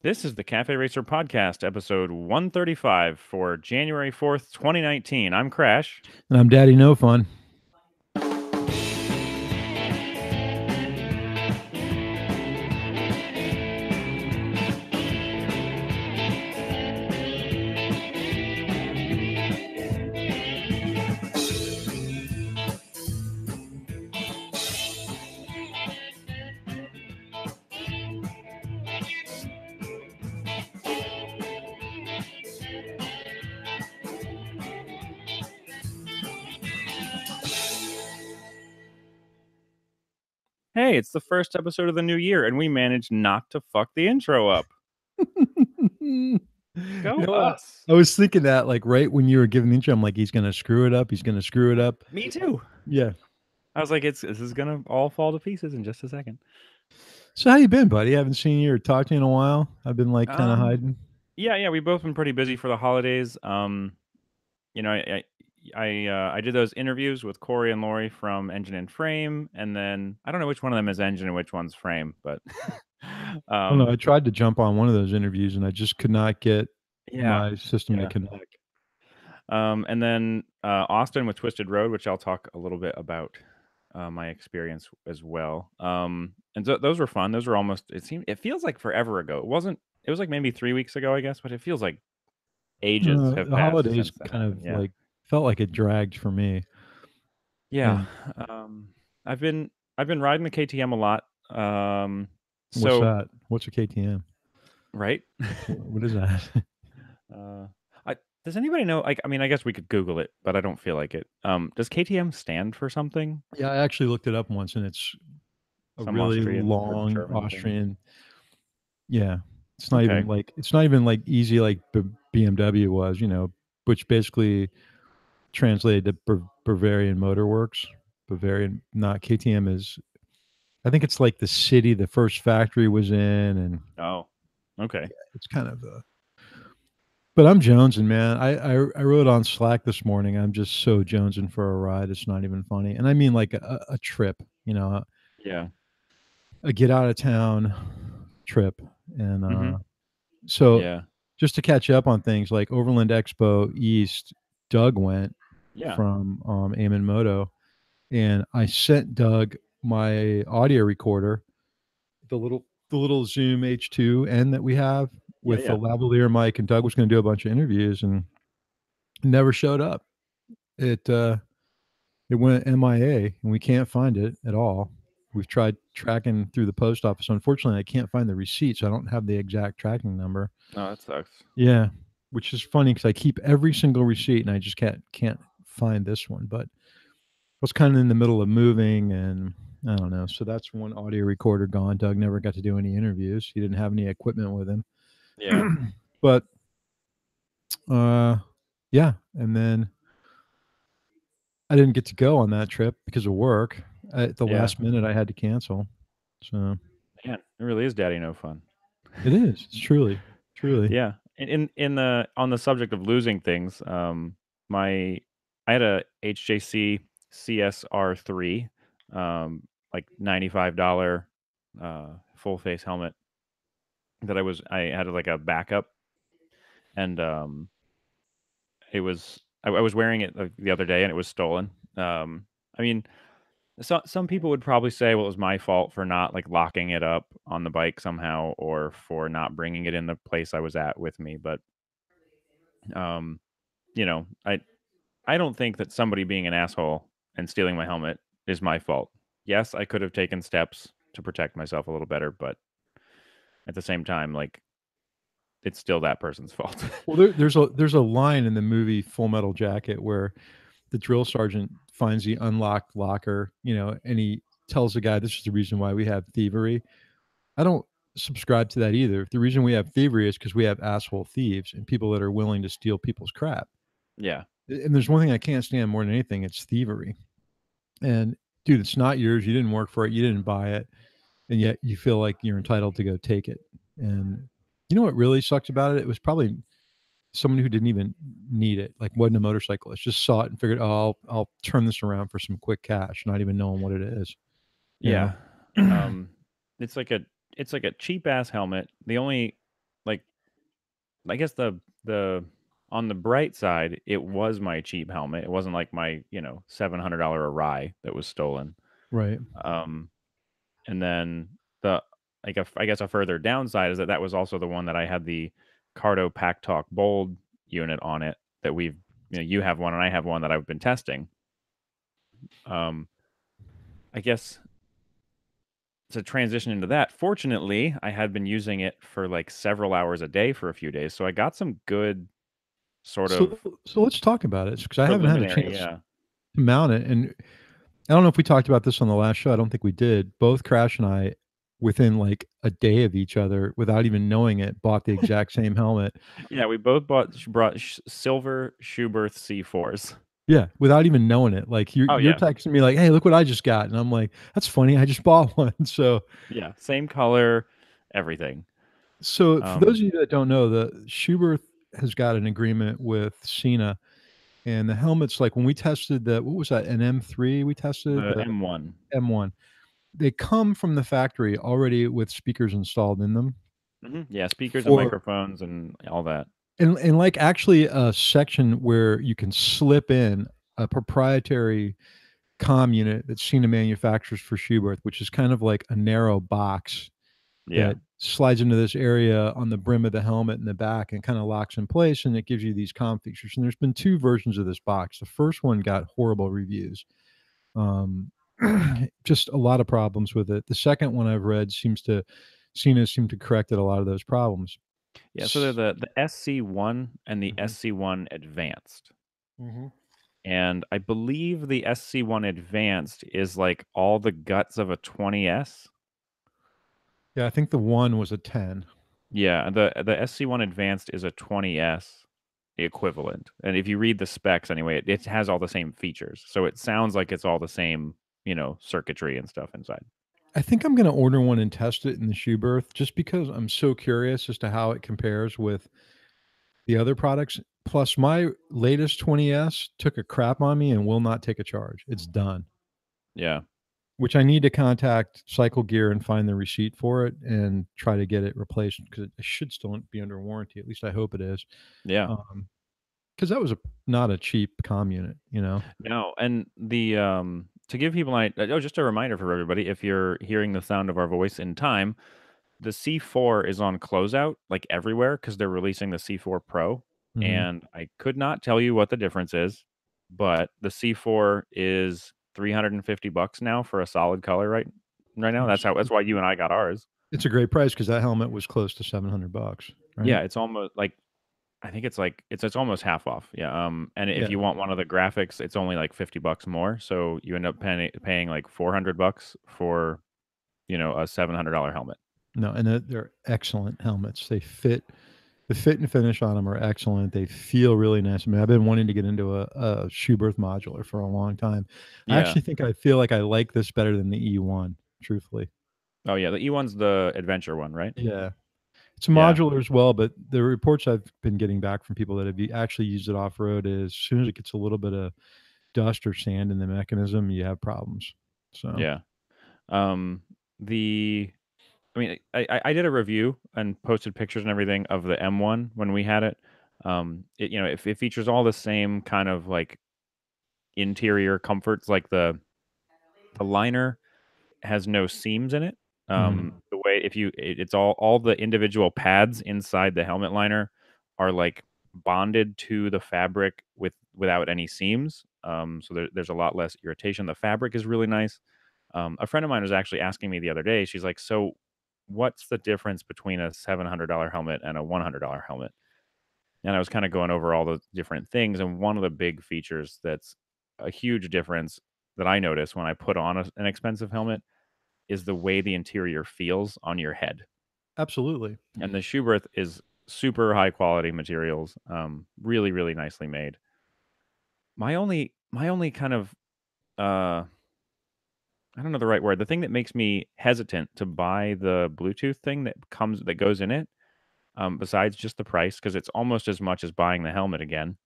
This is the Cafe Racer Podcast, episode 135 for January 4th, 2019. I'm Crash. And I'm Daddy No Fun. Hey, it's the first episode of the new year, and we managed not to fuck the intro up. Go us. I was thinking that, like, right when you were giving the intro, I'm like, he's going to screw it up. He's going to screw it up. Me too. Yeah. I was like, this is going to all fall to pieces in just a second. So how you been, buddy? I haven't seen you or talked to you in a while. I've been, like, kind of hiding. Yeah, we've both been pretty busy for the holidays. You know, I did those interviews with Corey and Lori from Engine and Frame, and then I don't know which one of them is Engine and which one's Frame, but I don't know. I tried to jump on one of those interviews, and I just could not get my system to connect. And then Austin with Twisted Road, which I'll talk a little bit about my experience as well. And so those were fun. Those were almost, it feels like forever ago. It was like maybe 3 weeks ago, I guess, but it feels like ages have The passed holidays since that kind happened. of, Yeah. like, felt like it dragged for me. Yeah. I've been riding the KTM a lot. What's that? What's a KTM? Right? What is that? Does anybody know? Like, I mean, I guess we could Google it, but I don't feel like it. Does KTM stand for something? Yeah, I actually looked it up once, and it's a Some really Austrian or long German thing. Austrian. Yeah, it's not even like easy like BMW was, which basically translated to Bavarian Motor Works. Bavarian, not KTM is. I think it's like the city the first factory was in, and okay, it's kind of a. But I'm jonesing, man. I wrote on Slack this morning. I'm just so jonesing for a ride. It's not even funny, and I mean like a trip. Yeah. A get out of town trip, and so Yeah. just to catch up on things like Overland Expo East, Doug went from Eamon Moto, and I sent Doug my audio recorder, the little Zoom H2N that we have with the lavalier mic, and Doug was going to do a bunch of interviews and never showed up. It went MIA, and we can't find it at all. We've tried tracking through the post office. Unfortunately, I can't find the receipt, so I don't have the exact tracking number. Oh, that sucks. Yeah, which is funny because I keep every single receipt, and I just can't find this one. But I was kind of in the middle of moving, and I don't know. So that's one audio recorder gone. Doug never got to do any interviews. He didn't have any equipment with him. Yeah. But yeah, and then I didn't get to go on that trip because of work. At the last minute, I had to cancel. So, man, it really is Daddy No Fun. It is. It's truly. Yeah. In the on the subject of losing things, I had a HJC CSR3, like $95 full face helmet that I had like a backup, and it was I was wearing it the other day and it was stolen. I mean, some people would probably say, well, it was my fault for not like locking it up on the bike somehow, or for not bringing it in the place I was at with me. But, you know, I don't think that somebody being an asshole and stealing my helmet is my fault. Yes, I could have taken steps to protect myself a little better, but at the same time, like, it's still that person's fault. Well, there's a line in the movie Full Metal Jacket where the drill sergeant finds the unlocked locker, and he tells the guy, "This is the reason why we have thievery." I don't subscribe to that either. The reason we have thievery is because we have asshole thieves and people that are willing to steal people's crap. Yeah. And there's one thing I can't stand more than anything, it's thievery. And dude, it's not yours. You didn't work for it. You didn't buy it. And yet you feel like you're entitled to go take it. And you know what really sucks about it? It was probably someone who didn't even need it, like wasn't a motorcyclist, just saw it and figured, oh, I'll turn this around for some quick cash, not even knowing what it is. Yeah. It's like a cheap ass helmet. The only I guess the on the bright side, it was my cheap helmet. It wasn't like my, $700 Arai that was stolen. Right. Um, and then the I guess a further downside is that that was also the one that I had the Cardo Pack Talk Bold unit on it that you have one and I have one that I've been testing. Um, I guess to transition into that, fortunately, I had been using it for like several hours a day for a few days, so I got some good sort So of so let's talk about it because I haven't had a preliminary, chance yeah. to mount it, and I don't know if we talked about this on the last show. I don't think we did. Both Crash and I, within like a day of each other, without even knowing it, bought the exact same helmet. Yeah, we both brought silver Schuberth C4s. Yeah, without even knowing it. Like Oh, you're yeah. texting me like, "Hey, look what I just got," and I'm like, "That's funny. I just bought one." Yeah, same color, everything. So for Um, those of you that don't know, the Schuberth has got an agreement with Cena, and the helmets. Like when we tested the what was that an M3 we tested the the M1. M1. They come from the factory already with speakers installed in them Mhm, yeah, speakers and for microphones and all that. and like actually a section where you can slip in a proprietary comm unit that Cena manufactures for Schubert, which is kind of like a narrow box Yeah. that slides into this area on the brim of the helmet in the back and kind of locks in place, and it gives you these comm features. And there's been two versions of this box. The first one got horrible reviews. Um, just a lot of problems with it. The second one I've read Cena seemed to corrected a lot of those problems. Yeah, so they're the SC1 and the Mhm. SC1 Advanced. Mhm. And I believe the SC1 Advanced is like all the guts of a 20S. Yeah, I think the one was a 10. Yeah, the SC1 Advanced is a 20S equivalent. And if you read the specs anyway, it has all the same features. So it sounds like it's all the same, circuitry and stuff inside. I think I'm gonna order one and test it in the Shoeberth just because I'm so curious as to how it compares with the other products. Plus, my latest 20S took a crap on me and will not take a charge. It's done. Yeah. Which I need to contact Cycle Gear and find the receipt for it and try to get it replaced because it should still be under warranty. At least I hope it is. Yeah. Because that was not a cheap comm unit, you know. No, and the to give people just a reminder for everybody, if you're hearing the sound of our voice in time, the C4 is on closeout like everywhere because they're releasing the C4 Pro, Hmm. and I could not tell you what the difference is, but the C4 is $350 now for a solid color right now. It's, That's why you and I got ours. it's a great price because that helmet was close to $700, right? Yeah, it's almost like I think it's like it's almost half off. Yeah. And if Yeah. you want one of the graphics, it's only like $50 more. So you end up paying like $400 for, a $700 helmet. No, and they're excellent helmets. They fit. The fit and finish on them are excellent. They feel really nice. I mean, I've been wanting to get into a Schuberth modular for a long time. I Yeah. actually think I feel like I like this better than the E1, truthfully. Oh yeah. The E1's the adventure one, right? Yeah. It's Yeah. modular as well, but the reports I've been getting back from people that have actually used it off road is as soon as it gets a little bit of dust or sand in the mechanism, you have problems. So, Yeah. Um, the I mean, I did a review and posted pictures and everything of the M1 when we had it. It features all the same kind of like interior comforts, like the liner has no seams in it. mhm. The way if you it's all the individual pads inside the helmet liner are like bonded to the fabric without any seams. So there's a lot less irritation. The fabric is really nice. A friend of mine was actually asking me the other day. She's like, "So, what's the difference between a $700 helmet and a $100 helmet?" And I was kind of going over all the different things. And one of the big features that's a huge difference that I notice when I put on an expensive helmet is the way the interior feels on your head. Absolutely. And the Schuberth is super high quality materials, really, really nicely made. My only kind of I don't know the right word. The thing that makes me hesitant to buy the Bluetooth thing that goes in it, besides just the price, because it's almost as much as buying the helmet again,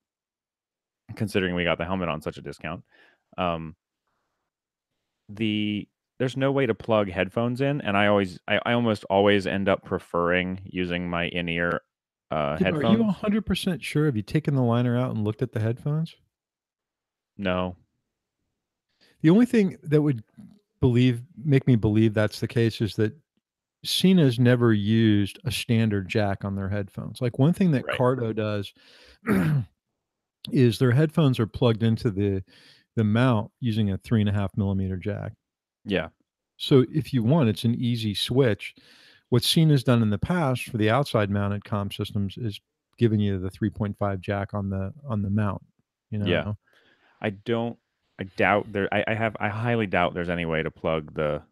considering we got the helmet on such a discount. Um, the there's no way to plug headphones in, and I almost always end up preferring using my in-ear Yeah, but are you headphones. 100% sure? Have you taken the liner out and looked at the headphones? No. The only thing that would make me believe that's the case is that Cena's never used a standard jack on their headphones. Like, one thing that Right. Cardo does is their headphones are plugged into the mount using a 3.5 millimeter jack. Yeah. So if you want, it's an easy switch. What Cena's done in the past for the outside mounted comm systems is giving you the 3.5 jack on the mount, you Yeah. know? I don't. I doubt there. I highly doubt there's any way to plug the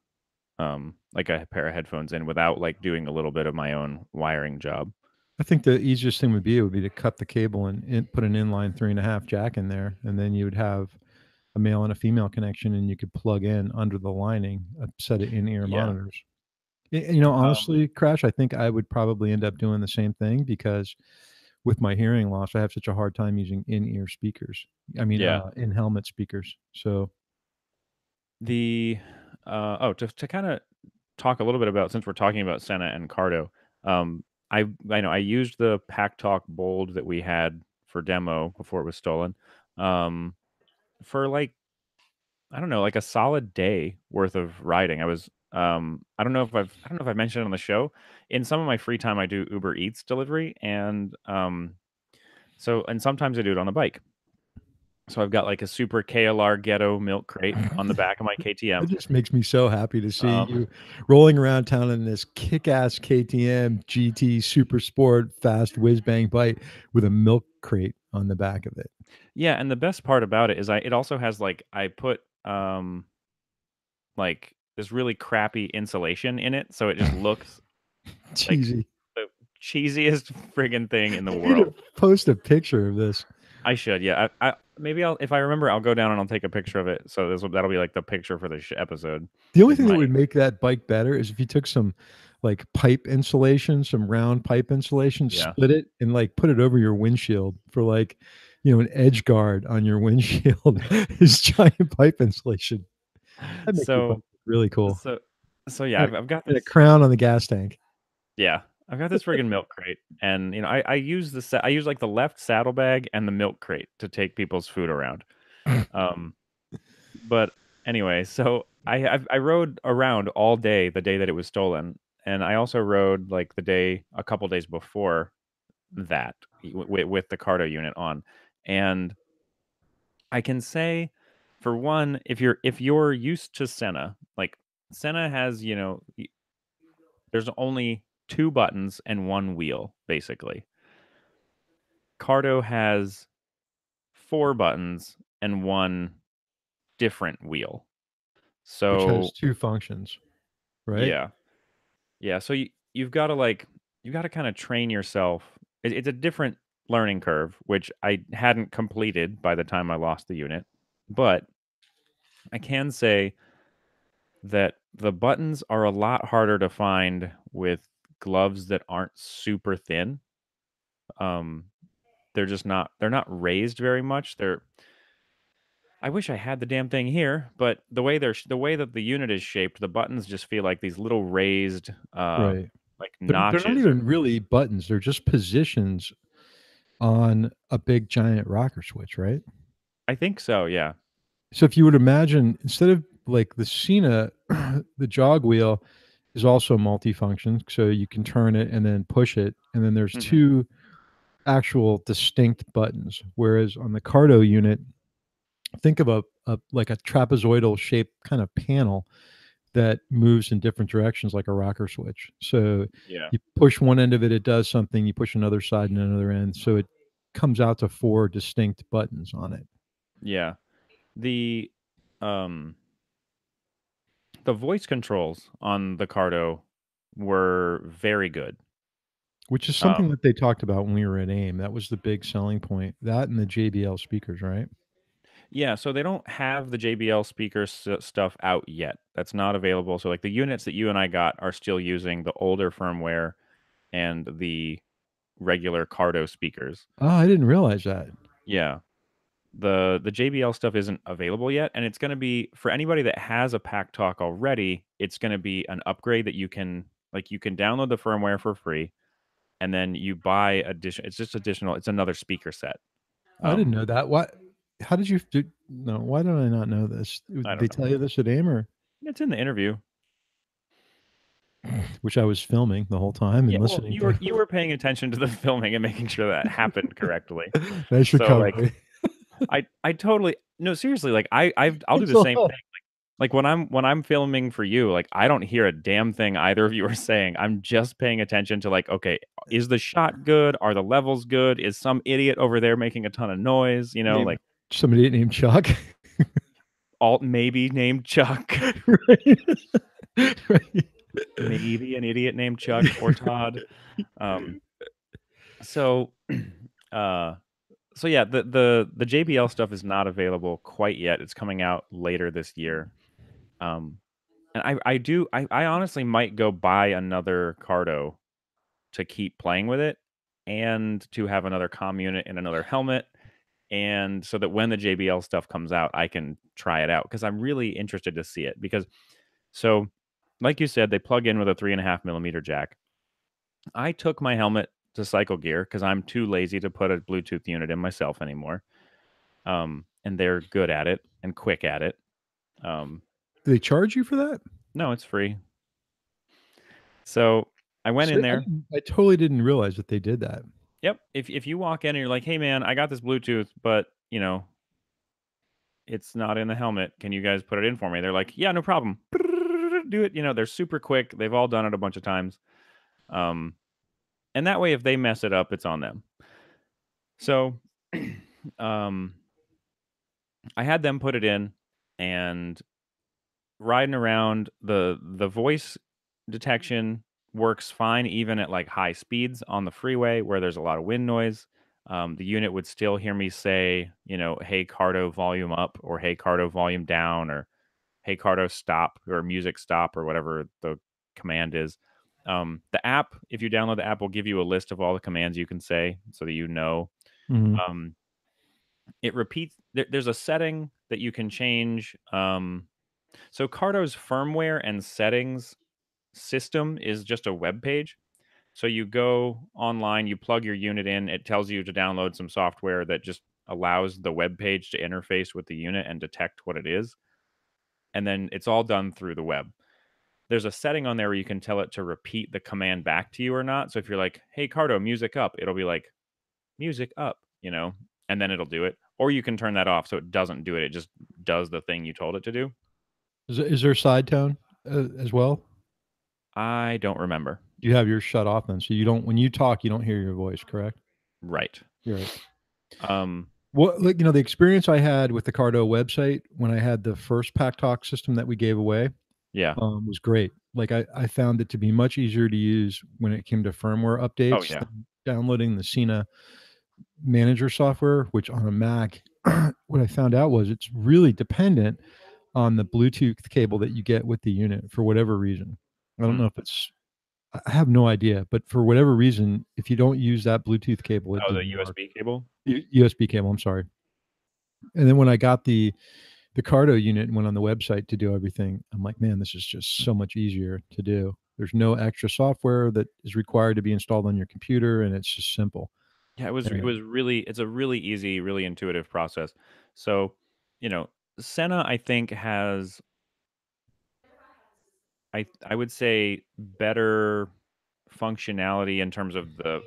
like a pair of headphones in without like doing a little bit of my own wiring job. I think the easiest thing would be to cut the cable and put an inline 3.5 jack in there, and then you would have a male and a female connection, and you could plug in under the lining a set of in-ear Yeah. monitors. Um, Honestly, Crash, I think I would probably end up doing the same thing because with my hearing loss, I have such a hard time using in-ear speakers. I mean, yeah. in-helmet speakers. So The to kind of talk a little bit about, since we're talking about Senna and Cardo. Um, I know I used the Pack Talk Bold that we had for demo before it was stolen. Um, for like, I don't know, like a solid day worth of riding. I don't know if I've mentioned it on the show. In some of my free time I do Uber Eats delivery, and and sometimes I do it on a bike. So I've got like a super KLR ghetto milk crate on the back of my it KTM. just makes me so happy to see Um, you rolling around town in this kick-ass KTM GT Super Sport fast whiz bang bike with a milk crate on the back of it. yeah, and the best part about it is it also has like I put like this really crappy insulation in it, so it just looks like Cheesy. the cheesiest friggin' thing in the You need to world. post a picture of this. I should, yeah. I maybe I'll, if I remember, I'll go down and I'll take a picture of it. So that'll be like the picture for the episode. The only Is thing that my would make that bike better is if you took some, like, pipe insulation, some round pipe insulation, yeah. split it, and, like, put it over your windshield for, like, an edge guard on your windshield is giant pipe insulation. That'd make your bike So look really cool. so yeah, And a I've got and a this. crown on the gas tank. Yeah, I've got this friggin' milk crate, and I use I use like the left saddlebag and the milk crate to take people's food around. Um, but anyway, so I rode around all day the day that it was stolen, and I also rode like a couple days before that with the Cardo unit on, and I can say, for one, if you're used to Senna, like Senna has, there's only two buttons and one wheel, basically. Cardo has four buttons and one different wheel. Which has So 2 functions, right? yeah, yeah. So you got to kind of train yourself. It's a different learning curve, which I hadn't completed by the time I lost the unit, but I can say that the buttons are a lot harder to find with gloves that aren't super thin. Um, they're not raised very much. I wish I had the damn thing here, but the way that the unit is shaped, the buttons just feel like these little raised Right. like They're not notches, or even really buttons, they're just positions on a big giant rocker switch, right? I think so, yeah. So if you would imagine, instead of like the Cena, the jog wheel is also multifunction. So you can turn it and then push it. And then there's Mhm. two actual distinct buttons. Whereas on the Cardo unit, think of a like a trapezoidal shaped kind of panel that moves in different directions like a rocker switch. So Yeah. you push one end of it, it does something. You push another side and another end. So it comes out to four distinct buttons on it, Yeah. The um the voice controls on the Cardo were very good. which is something Um that they talked about when we were at AIM. That was the big selling point. That and the JBL speakers, right? Yeah, so they don't have the JBL speaker stuff out yet. That's not available. So like the units that you and I got are still using the older firmware and the regular Cardo speakers. Oh, I didn't realize that. Yeah. The JBL stuff isn't available yet, and it's going to be for anybody that has a Pack Talk already, it's going to be an upgrade that you can download the firmware for free, and then you buy addition. It's just additional. It's another speaker set. I didn't Um, know that. What? How did you do? No, why did I not know this? I Did don't they know. tell you this at AIM or It's in the interview. which I was filming the whole time Yeah, and well, listening to? you were paying attention to the filming and making sure that happened correctly. Nice So like recovery. I totally no, seriously, like I'll do It's the same all thing. Like when I'm filming for you, like I don't hear a damn thing either of you are saying. I'm just paying attention to like, okay, is the shot good? Are the levels good? Is some idiot over there making a ton of noise? You know, named like somebody named Chuck. alt maybe named Chuck, Right. Right. maybe an idiot named Chuck or Todd. Um, so uh so yeah, the JBL stuff is not available quite yet. It's coming out later this year. Um, and I honestly might go buy another Cardo to keep playing with it, and to have another comm unit and another helmet, and so that when the JBL stuff comes out, I can try it out because I'm really interested to see it. Because so, like you said, they plug in with a 3.5 millimeter jack. I took my helmet to Cycle Gear because I'm too lazy to put a Bluetooth unit in myself anymore. And they're good at it and quick at it. Um, Do they charge you for that? no, it's free. So I went So in there. I totally didn't realize that they did that. Yep. If you walk in and you're like, hey man, I got this Bluetooth, but you know, it's not in the helmet. Can you guys put it in for me? They're like, yeah, no problem. Do it. You know, they're super quick. They've all done it a bunch of times. Um, and that way, if they mess it up, it's on them. So, um, I had them put it in, and riding around, the voice detection works fine even at like high speeds on the freeway where there's a lot of wind noise. The unit would still hear me say, you know, hey Cardo, volume up, or hey Cardo, volume down, or hey Cardo, stop, or music stop, or whatever the command is. The app, if you download the app, will give you a list of all the commands you can say so that you know. Mhm. um, it repeats. There's a setting that you can change. So Cardo's firmware and settings system is just a web page. So you go online, you plug your unit in, it tells you to download some software that just allows the web page to interface with the unit and detect what it is. And then it's all done through the web. There's a setting on there where you can tell it to repeat the command back to you or not. So if you're like, hey, Cardo, music up, it'll be like, music up, you know, and then it'll do it. Or you can turn that off so it doesn't do it. It just does the thing you told it to do. Is there side tone as well? I don't remember. You have yours shut off then, so you don't when you talk, you don't hear your voice, correct? Right. You're right. Um, Well, like, the experience I had with the Cardo website when I had the first Pack Talk system that we gave away, yeah. was great. Like, I found it to be much easier to use when it came to firmware Oh, updates yeah. than downloading the Cena manager software, which on a Mac, what I found out was it's really dependent on the Bluetooth cable that you get with the unit for whatever reason. I don't Mm. know if it's I have no idea, but for whatever reason, if you don't use that Bluetooth cable, it Oh, the didn't work. USB cable? USB cable, I'm sorry. And then when I got the Cardo unit and went on the website to do everything, I'm like, man, this is just so much easier to do. There's no extra software that is required to be installed on your computer, and it's just simple. Yeah, it And was really it's a really easy, really intuitive process. So, you know, Senna I think has I would say better functionality in terms of the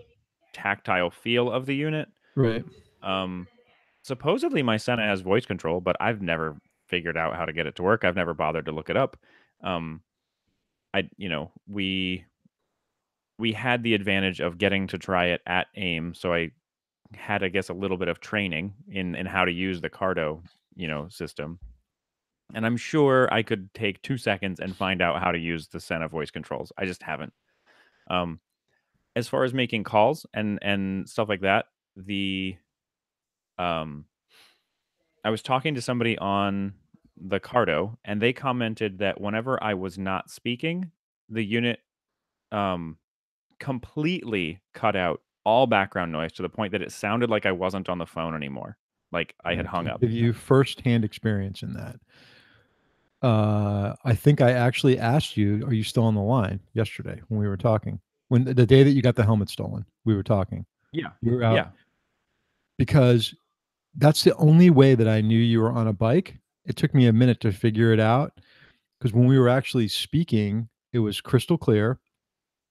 tactile feel of the unit. right. Um, Supposedly my Senna has voice control, but I've never figured out how to get it to work. I've never bothered to look it up. Um, you know, we had the advantage of getting to try it at AIM, so I had, I guess, a little bit of training in how to use the Cardo, you know, system. And I'm sure I could take 2 seconds and find out how to use the Senna voice controls. I just haven't. Um, as far as making calls and stuff like that, the um, I was talking to somebody on the Cardo, and they commented that whenever I was not speaking, the unit um, completely cut out all background noise to the point that it sounded like I wasn't on the phone anymore, like I had I hung can up. give you firsthand experience in that. I think I actually asked you, "Are you still on the line?" yesterday when we were talking. when the day that you got the helmet stolen, we were talking. Yeah. You were out Yeah. because that's the only way that I knew you were on a bike. It took me a minute to figure it out because when we were actually speaking, it was crystal clear.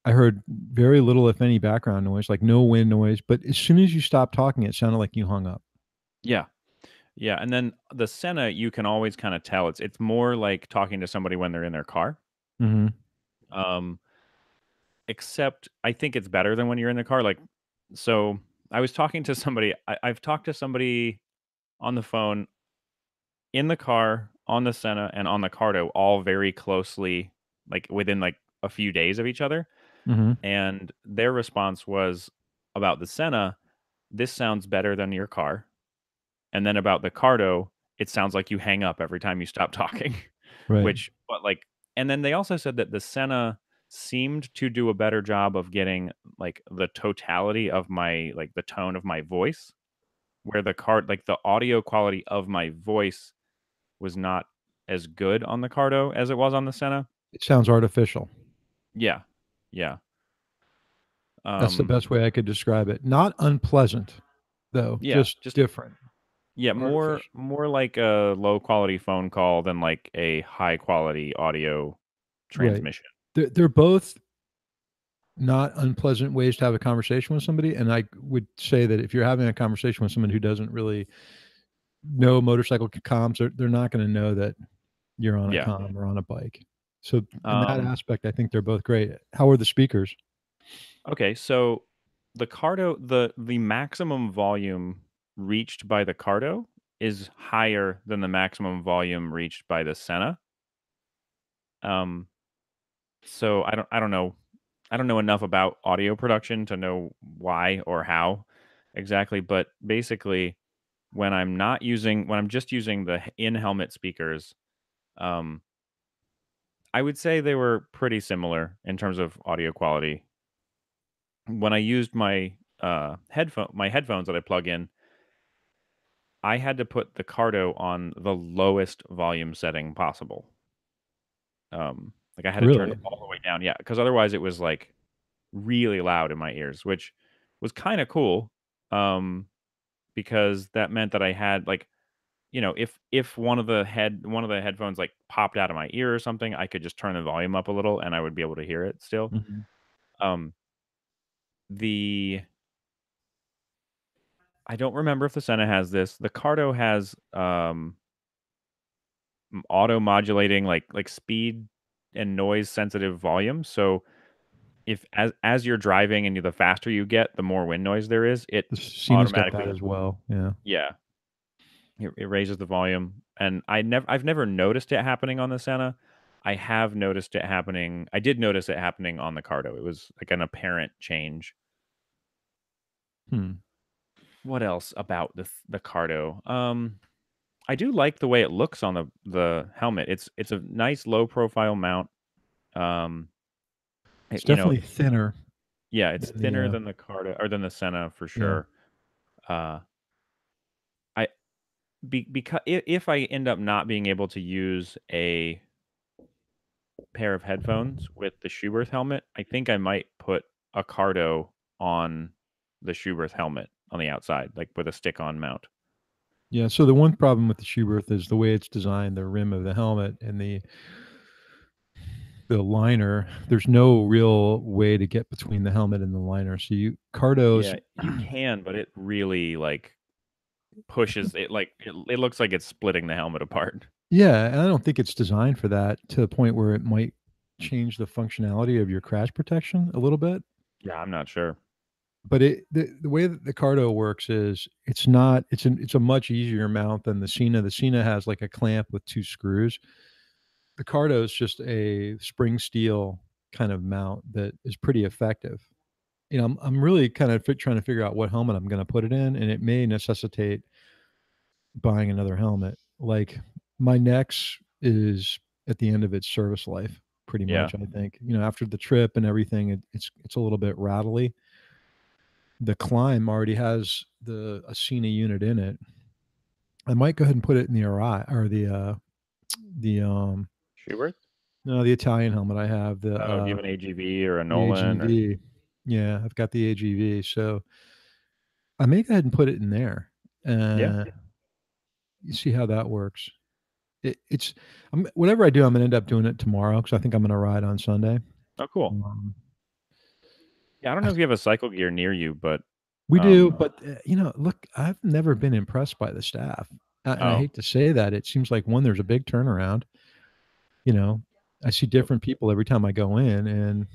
I heard very little, if any, background noise, like no wind noise. But as soon as you stopped talking, it sounded like you hung up. Yeah. Yeah, and then the Senna, you can always kinda tell. It's more like talking to somebody when they're in their car. Hmm. Um, except I think it's better than when you're in the car, like, so I was talking to somebody I've talked to somebody on the phone, in the car, on the Senna, and on the Cardo all very closely, like, within, like, a few days of each other, Hmm. and their response was about the Senna, "This sounds better than your car." And then about the Cardo, it sounds like you hang up every time you stop talking, Right. which but, like and then they also said that the Senna seemed to do a better job of getting, like, the totality of my like, the tone of my voice, where the audio quality of my voice was not as good on the Cardo as it was on the Senna. It sounds artificial. Yeah. Yeah. That's the Um, best way I could describe it. Not unpleasant, though, yeah, just just different, yeah, more artificial. more like a low quality phone call than, like, a high quality audio Right. transmission. They're both not unpleasant ways to have a conversation with somebody. And I would say that if you're having a conversation with someone who doesn't really know motorcycle comms, they're not going to know that you're on a Yeah. comm or on a bike. So in that Um, aspect, I think they're both great. How are the speakers? okay, so the Cardo the maximum volume reached by the Cardo is higher than the maximum volume reached by the Senna. Um, so I don't know enough about audio production to know why or how exactly, but basically when I'm just using the in-helmet speakers, um, I would say they were pretty similar in terms of audio quality. When I used my headphones that I plug in, I had to put the Cardo on the lowest volume setting possible. Like I had to turn it Really? all the way down, yeah, because otherwise it was like really loud in my ears, which was kind of cool. Um, because that meant that I had like, if one of the headphones like popped out of my ear or something, I could just turn the volume up a little and I would be able to hear it still. Mhm. Um, the I don't remember if the Senna has this. The Cardo has auto modulating like speed and noise sensitive volume. So if as you're driving and the faster you get, the more wind noise there is, it The Cena's got that automatically as well. Yeah. yeah, it raises the volume. And I've never noticed it happening on the Senna. I did notice it happening on the Cardo. It was like an apparent change. Hmm. What else about the Cardo? I do like the way it looks on the helmet. It's a nice low profile mount. Um, It's you know, definitely thinner yeah, it's than the thinner than the Cardo or than the Senna for yeah. sure. Uh, I because if I end up not being able to use a pair of headphones with the Schuberth helmet, I think I might put a Cardo on the Schuberth helmet on the outside, like with a stick-on mount. Yeah, so the one problem with the Schuberth is the way it's designed, the rim of the helmet and the liner. There's no real way to get between the helmet and the liner. So you Cardos Yeah, you can, but it really like pushes it like it looks like it's splitting the helmet apart. yeah, and I don't think it's designed for that to the point where it might change the functionality of your crash protection a little bit. Yeah, I'm not sure. But the way that the Cardo works is it's not it's a much easier mount than the Cena. The Cena has like a clamp with 2 screws. The Cardo is just a spring steel kind of mount that is pretty effective. I'm really kind of trying to figure out what helmet I'm going to put it in, and it may necessitate buying another helmet. Like my Nex is at the end of its service life, pretty Yeah. much. I think after the trip and everything, it's a little bit rattly. The Climb already has the Ascena unit in it. I might go ahead and put it in the RI or the Schubert? No, the Italian helmet I have, Oh, do you have an AGV or a the Nolan or AGV. Yeah, I've got the AGV, so I may go ahead and put it in there, yeah? you see how that works. It's whatever I do, I'm gonna end up doing it tomorrow because I think I'm gonna ride on Sunday. Oh, cool. Um, Yeah, I don't know I if you have a cycle gear near you, but, We do, um but, look, I've never been impressed by the staff, and I oh, hate to say that. It seems like, 1, there's a big turnaround, you know? I see the different people every time I go in, and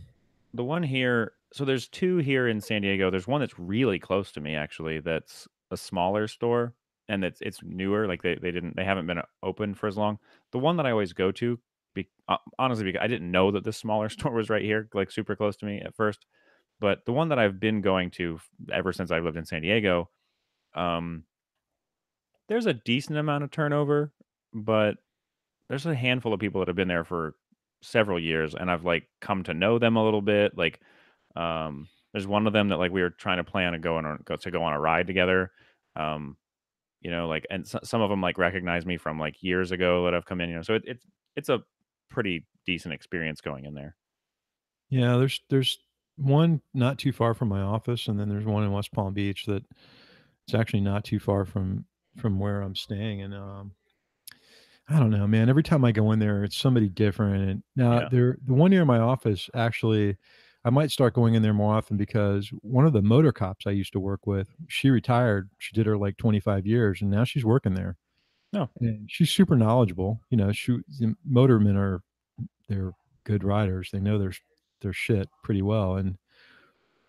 the one here so there's 2 here in San Diego. There's one that's really close to me, actually, that's a smaller store, and it's newer, like, they haven't been open for as long. The one that I always go to, honestly, because I didn't know that this smaller store was right here, like, super close to me at first, but the one that I've been going to ever since I've lived in San Diego, um, there's a decent amount of turnover, but there's a handful of people that have been there for several years, and I've, like, come to know them a little bit, like, there's one of them that, like, we were trying to plan to go on a ride together, um, like, and some of them, like, recognize me from, like, years ago that I've come in, so it's a pretty decent experience going in there. yeah, there's one not too far from my office, and then there's one in West Palm Beach that it's actually not too far from where I'm staying, and, I don't know, man. Every time I go in there, it's somebody different. And now Yeah. the one near my office, actually, I might start going in there more often because one of the motor cops I used to work with, she retired. She did her like 25 years, and now she's working there. No. And she's super knowledgeable. Motormen are they're good riders. They know their shit pretty well, and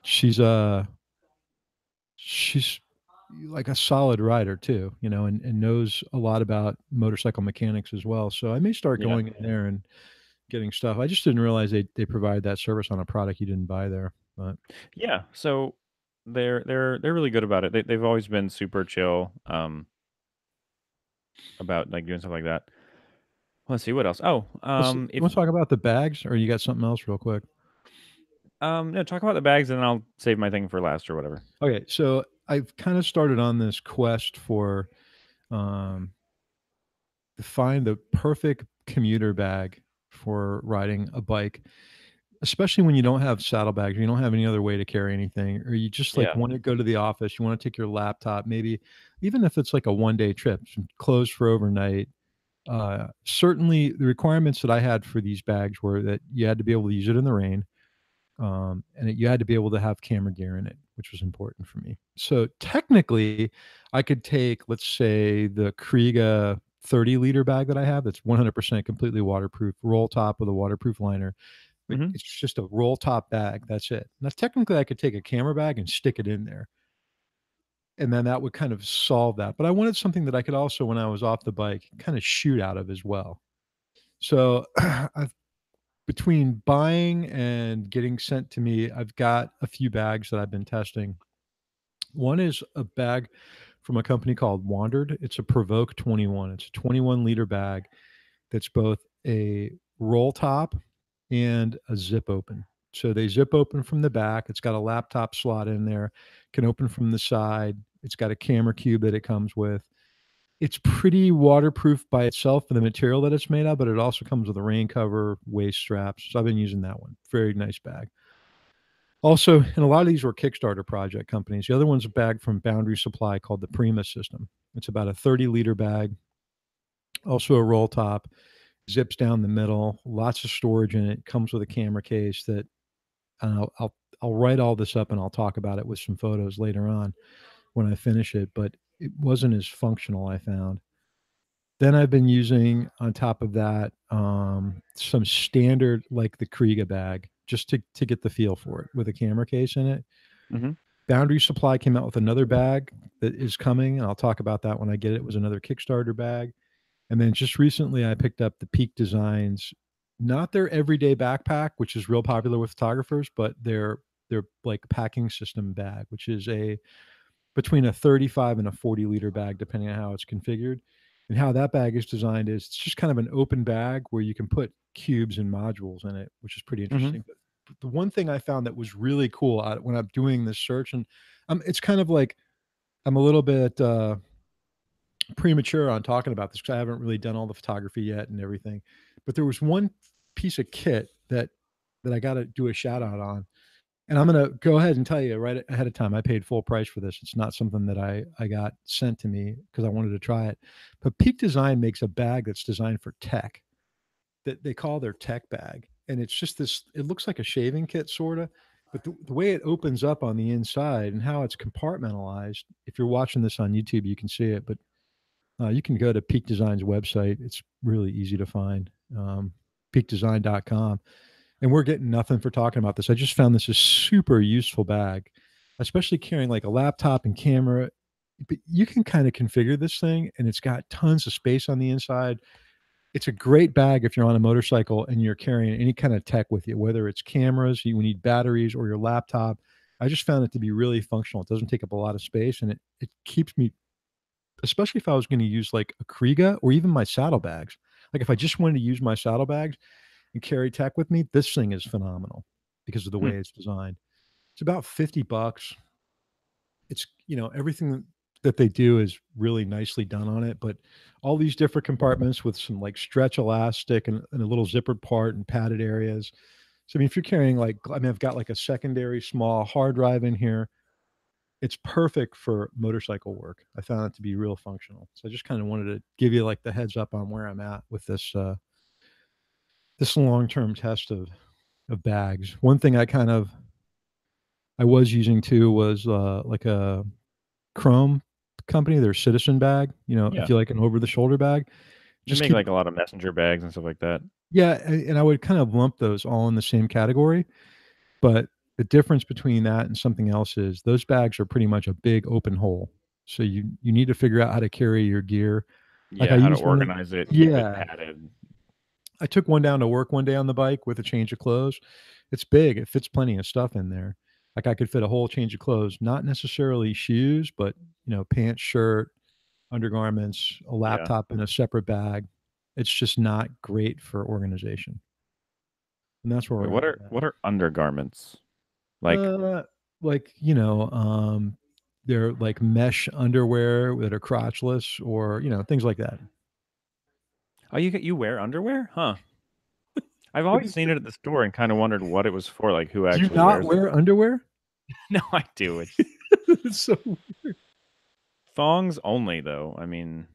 she's she's like a solid rider too, and knows a lot about motorcycle mechanics as well. So I may start Yeah. going in there and getting stuff. I just didn't realize they provide that service on a product you didn't buy there. But Yeah, so they're really good about it. They've always been super chill, about, like, doing stuff like that. Let's see what else. Oh, you want to talk about the bags, or you got something else real quick? no, talk about the bags, and then I'll save my thing for last or whatever. Okay, so I've kind of started on this quest for um, to find the perfect commuter bag for riding a bike, especially when you don't have saddlebags, or you don't have any other way to carry anything, or you just like Yeah. want to go to the office, you want to take your laptop, maybe even if it's like a 1 day trip, closed for overnight. Certainly, the requirements that I had for these bags were that you had to be able to use it in the rain, and you had to be able to have camera gear in it, which was important for me. So technically, I could take, let's say, the Kriega 30-liter bag that I have that's 100% completely waterproof, roll top with a waterproof liner. But Mhm. it's just a roll top bag. That's it. Now, technically, I could take a camera bag and stick it in there, and then that would kind of solve that. But I wanted something that I could also, when I was off the bike, kind of shoot out of as well. So I've between buying and getting sent to me, I've got a few bags that I've been testing. One is a bag from a company called Wandered. It's a Provoke 21. It's a 21-liter bag that's both a roll top and a zip open. So they zip open from the back. It's got a laptop slot in there, can open from the side. It's got a camera cube that it comes with. It's pretty waterproof by itself for the material that it's made of, but it also comes with a rain cover, waist straps. So I've been using that one. Very nice bag. Also, and a lot of these were Kickstarter project companies. The other one's a bag from Boundary Supply called the Prima system. It's about a 30-liter bag, also a roll top, zips down the middle, lots of storage in it. Comes with a camera case that and I'll write all this up and I'll talk about it with some photos later on when I finish it. But it wasn't as functional, I found. Then I've been using on top of that some standard like the Kriega bag just to get the feel for it with a camera case in it. Mhm. Boundary Supply came out with another bag that is coming, and I'll talk about that when I get it. It was another Kickstarter bag. And then just recently I picked up the Peak Designs, not their everyday backpack, which is real popular with photographers, but their like packing system bag, which is a between a 35 and a 40-liter bag, depending on how it's configured. And how that bag is designed is it's just kind of an open bag where you can put cubes and modules in it, which is pretty Mhm. interesting. But the one thing I found that was really cool when I'm doing this search, and it's kind of like I'm a little bit premature on talking about this because I haven't really done all the photography yet and everything. But there was one piece of kit that I got to do a shout out on. And I'm going to go ahead and tell you right ahead of time, I paid full price for this. It's not something that I got sent to me because I wanted to try it. But Peak Design makes a bag that's designed for tech that they call their tech bag. And it's just this, it looks like a shaving kit, sort of. But the way it opens up on the inside and how it's compartmentalized, if you're watching this on YouTube, you can see it. But you can go to Peak Design's website. It's really easy to find, peakdesign.com. And we're getting nothing for talking about this. I just found this a super useful bag, especially carrying like a laptop and camera. But you can kind of configure this thing, and it's got tons of space on the inside. It's a great bag if you're on a motorcycle and you're carrying any kind of tech with you, whether it's cameras, you need batteries, or your laptop. I just found it to be really functional. It doesn't take up a lot of space, and it keeps me, especially if I was going to use like a Kriega or even my saddlebags. Like if I just wanted to use my saddlebags and carry tech with me, this thing is phenomenal because of the Hmm. way it's designed. It's about $50. It's, everything that they do is really nicely done on it, but all these different compartments with some like stretch elastic and a little zippered part and padded areas. So I mean, if you're carrying like, I mean, I've got like a secondary small hard drive in here. It's perfect for motorcycle work. I found it to be real functional. So I just kind of wanted to give you like the heads up on where I'm at with this long-term test of bags. One thing I was using too was like a Chrome company, their Citizen bag. If Yeah. you like an over-the-shoulder bag, They just make keep like a lot of messenger bags and stuff like that. yeah, and I would kind of lump those all in the same category. But the difference between that and something else is those bags are pretty much a big open hole. So you need to figure out how to carry your gear. Like I Yeah, how to used one of organize it, keep it yeah, padded. I took one down to work one day on the bike with a change of clothes. It's big. It fits plenty of stuff in there. Like I could fit a whole change of clothes, not necessarily shoes, but pants, shirt, undergarments, a Yeah. laptop in a separate bag. It's just not great for organization. And that's where Wait, we're at with what are undergarments? that. Like, Like, they're like mesh underwear that are crotchless or, things like that. oh, you wear underwear? Huh. I've What do always you seen it at the store and kind of wondered what it was for, like who do you actually not wears it. wear underwear? No, I do. It's It's so thongs only though. I mean,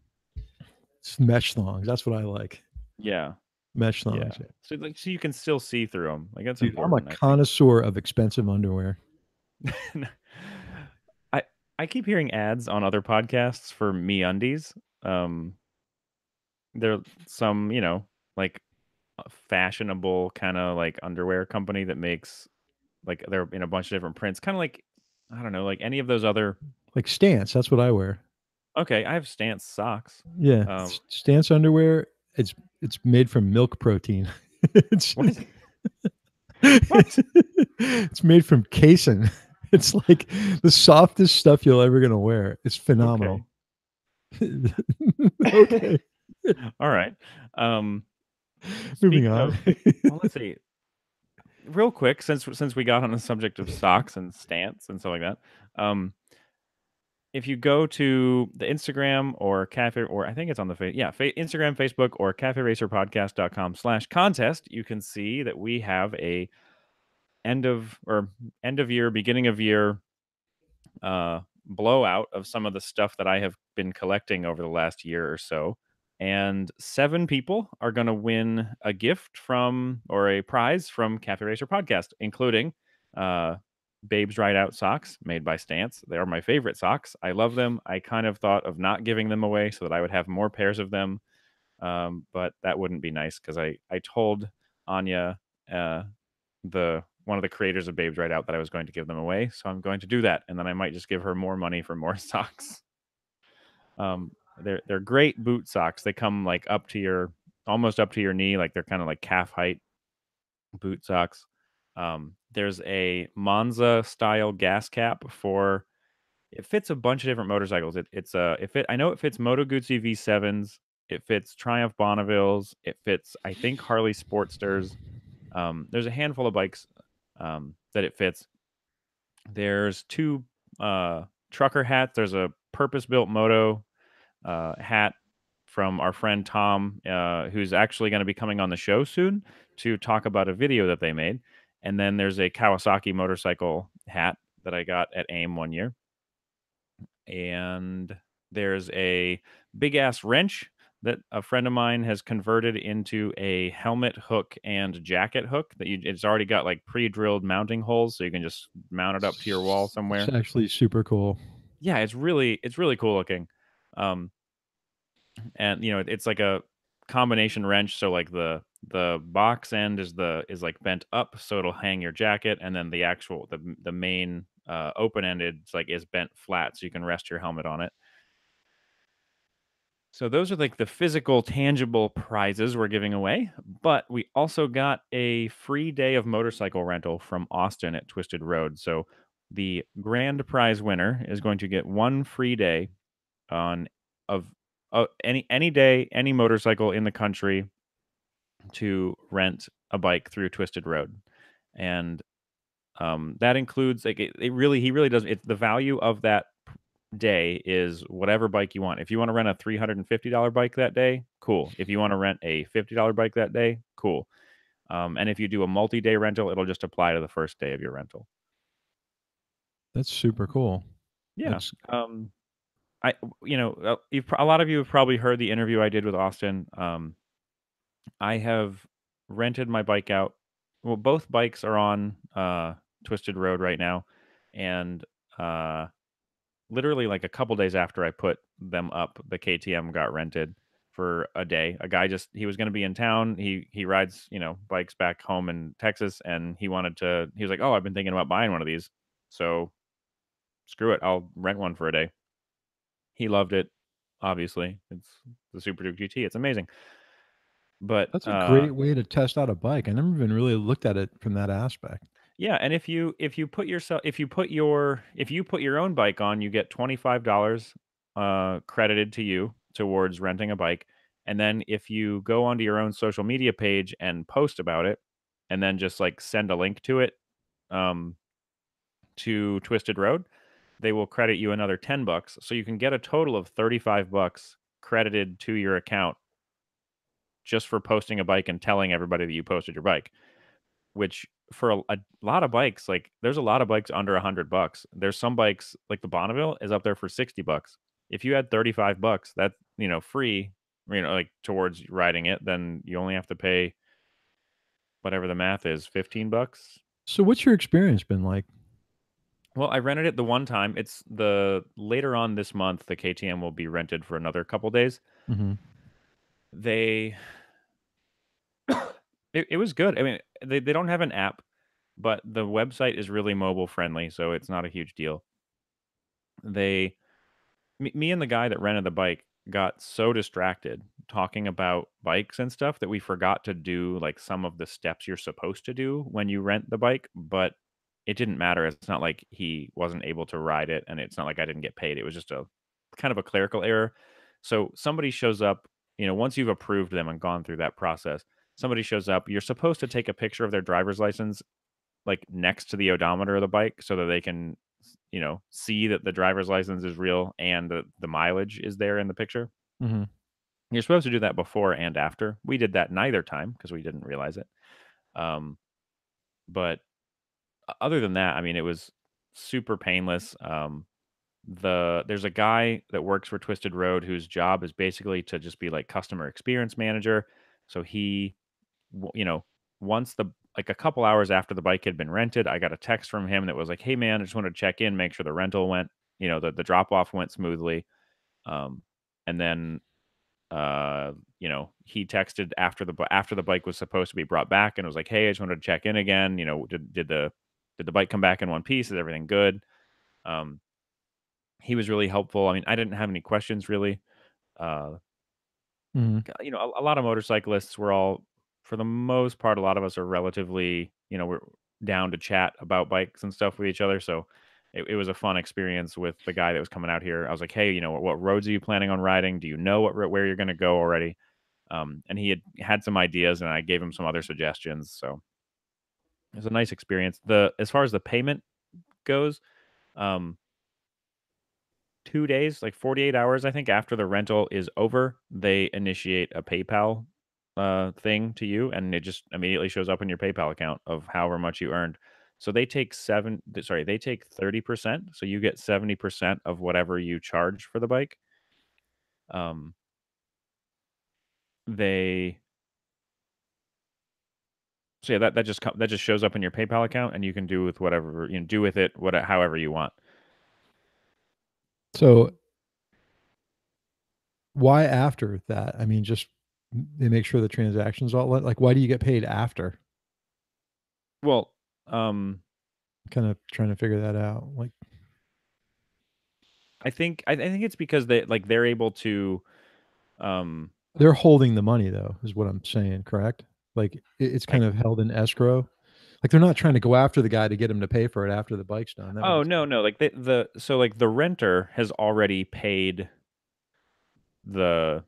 it's mesh thongs. That's what I like. yeah. Mesh Yeah. thongs. Yeah. So you can still see through them. Like that's Dude, I'm a important, I think. connoisseur of expensive underwear. I I keep hearing ads on other podcasts for MeUndies. Um, they're some, like a fashionable kind of like underwear company that makes like they're in a bunch of different prints, kind of like I don't know, like any of those other. Like Stance, that's what I wear. Okay, I have Stance socks. Yeah, Um, Stance underwear. It's made from milk protein. it's what? What? it's made from casein. It's like the softest stuff you're ever gonna wear. It's Okay. phenomenal. Okay, All right. Um, moving speaking on. of, well, let's see. Real quick, since we got on the subject of socks and stance and stuff like that, if you go to the Instagram or cafe, or I think it's on the Instagram, Facebook, or caferacerpodcast.com/contest, you can see that we have a end of year, beginning of year uh, blowout of some of the stuff that I have been collecting over the last year or so. And 7 people are going to win a gift from or a prize from Cafe Racer Podcast, including uh, Babes Ride Out socks made by Stance. They are my favorite socks. I love them. I kind of thought of not giving them away so that I would have more pairs of them. But that wouldn't be nice because I told Anya, uh, the one of the creators of Babes Right Out, that I was going to give them away. So I'm going to do that, and then I might just give her more money for more socks. They're great boot socks. They come like up to your almost up to your knee, like they're kind of like calf height boot socks. There's a Monza style gas cap for it fits a bunch of different motorcycles. I know it fits Moto Guzzi V7s. It fits Triumph Bonnevilles. It fits I think Harley Sportsters. There's a handful of bikes that it fits. There's two trucker hats. There's a purpose built moto hat from our friend Tom, who's actually going to be coming on the show soon to talk about a video that they made. And then there's a Kawasaki motorcycle hat that I got at AIM one year. And there's a big ass wrench that a friend of mine has converted into a helmet hook and jacket hook that it's already got like pre-drilled mounting holes so you can just mount it up to your wall It's somewhere. actually super cool. Yeah, it's really cool looking. Um and it's like a combination wrench, so like the box end is like bent up so it'll hang your jacket, and then the main open ended is bent flat so you can rest your helmet on it. So those are like the physical, tangible prizes we're giving away. But we also got a free day of motorcycle rental from Austin at Twisted Road. So the grand prize winner is going to get one free day on of any day, any motorcycle in the country to rent a bike through Twisted Road, and that includes like it really he really does. It's the value of that day is whatever bike you want. If you want to rent a $350 bike that day, cool. If you want to rent a $50 bike that day, cool. And if you do a multi-day rental, it'll just apply to the first day of your rental. That's super cool. Yeah. That's A lot of you have probably heard the interview I did with Austin. I have rented my bike out. Well, both bikes are on Twisted Road right now, and uh, literally like a couple days after I put them up, the KTM got rented for a day. A guy he was going to be in town. He rides, bikes back home in Texas, and he was like, "Oh, I've been thinking about buying one of these." So, screw it, I'll rent one for a day. He loved it. Obviously, it's the Super Duke GT. It's amazing. But that's a great way to test out a bike. I never even really looked at it from that aspect. yeah, and if you put your own bike on, you get $25 credited to you towards renting a bike. And then if you go onto your own social media page and post about it, and then just like send a link to it um, to Twisted Road, they will credit you another $10. So you can get a total of $35 credited to your account just for posting a bike and telling everybody that you posted your bike. Which for a lot of bikes, like, there's a lot of bikes under $100. There's some bikes, like the Bonneville is up there for $60. If you had $35, that, free, like, towards riding it, then you only have to pay whatever the math is, $15? So what's your experience been like? Well, I rented it the one time. It's the later on this month, the KTM will be rented for another couple days. Mhm. They it was good. I mean, they don't have an app, but the website is really mobile friendly, so it's not a huge deal. They me and the guy that rented the bike got so distracted talking about bikes and stuff that we forgot to do like some of the steps you're supposed to do when you rent the bike, but it didn't matter. It's not like he wasn't able to ride it, and it's not like I didn't get paid. It was just a kind of a clerical error. So somebody shows up, once you've approved them and gone through that process, somebody shows up, you're supposed to take a picture of their driver's license like next to the odometer of the bike so that they can see that the driver's license is real and the mileage is there in the picture. Mhm. You're supposed to do that before and after. We did that neither time because we didn't realize it. Um, but other than that, I mean, it was super painless. There's a guy that works for Twisted Road whose job is basically to just be like customer experience manager. So w- you know, once a couple hours after the bike had been rented, I got a text from him that was like, "Hey man, I just wanted to check in, make sure the rental went, the drop off went smoothly." Um, and then he texted after the bike was supposed to be brought back and was like, "Hey, I just wanted to check in again. Did the bike come back in one piece? Is everything good?" Um, he was really helpful. I mean, I didn't have any questions really. Uh, Mhm. a lot of motorcyclists were all, for the most part, a lot of us are relatively, we're down to chat about bikes and stuff with each other. So it was a fun experience with the guy that was coming out here. I was like, "Hey, what roads are you planning on riding? Do you know where you're going to go already?" And he had some ideas, and I gave him some other suggestions. So it was a nice experience. As far as the payment goes, um, 2 days, like 48 hours, I think, after the rental is over, they initiate a PayPal thing to you, and it just immediately shows up in your PayPal account of however much you earned. So they take 30%, so you get 70% of whatever you charge for the bike. Um, they so yeah, that just shows up in your PayPal account, and you can do with whatever do with it however you want. So why after that? I mean, just they make sure the transactions all like why do you get paid after? Well, um, Kind of trying to figure that out. Like I think it's because they're able to um they're holding the money though, is what I'm saying, correct? Like it's I kind of held in escrow. Like they're not trying to go after the guy to get him to pay for it after the bike's done. That would Oh, be no, like the renter has already paid the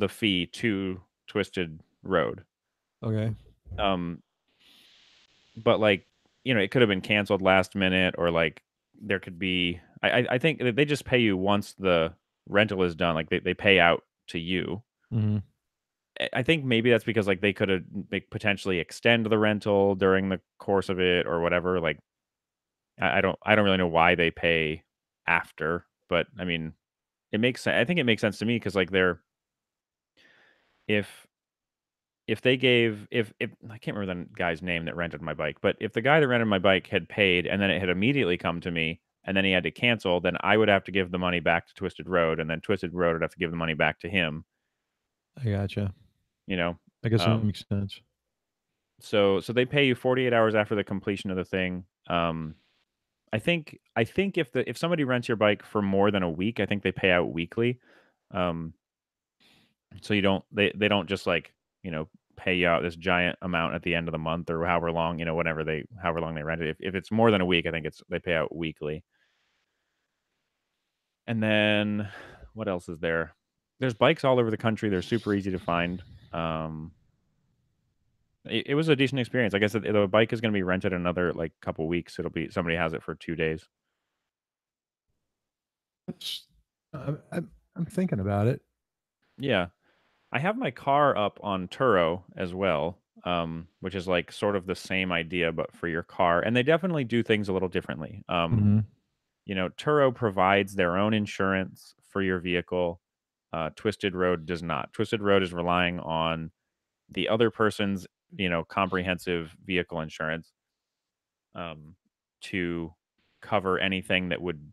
fee to Twisted Road. okay. Um, but like, it could have been canceled last minute, or like there could be I think that they just pay you once the rental is done. Like they pay out to you. Mhm. I think maybe that's because like they could have potentially extend the rental during the course of it or whatever. Like I don't really know why they pay after, but I mean it makes sense. I think it makes sense to me because like if they gave if I can't remember the guy's name that rented my bike, but if the guy that rented my bike had paid and then it had immediately come to me and then he had to cancel, then I would have to give the money back to Twisted Road, and then Twisted Road would have to give the money back to him. I gotcha. You know, I guess that um, makes sense. so they pay you 48 hours after the completion of the thing. I think if somebody rents your bike for more than a week, I think they pay out weekly. Um, So you don't they don't just like, pay you out this giant amount at the end of the month or however long, however long they rent it. If it's more than a week, I think it's they pay out weekly. And then what else is there? There's bikes all over the country. They're super easy to find. Um it was a decent experience. Like I said, the bike is going to be rented another like couple weeks. It'll be somebody has it for 2 days. It's, I'm thinking about it. Yeah. I have my car up on Turo as well, which is like sort of the same idea, but for your car. And they definitely do things a little differently. Mhm. Turo provides their own insurance for your vehicle. Twisted Road does not. Twisted Road is relying on the other person's, comprehensive vehicle insurance um, to cover anything that would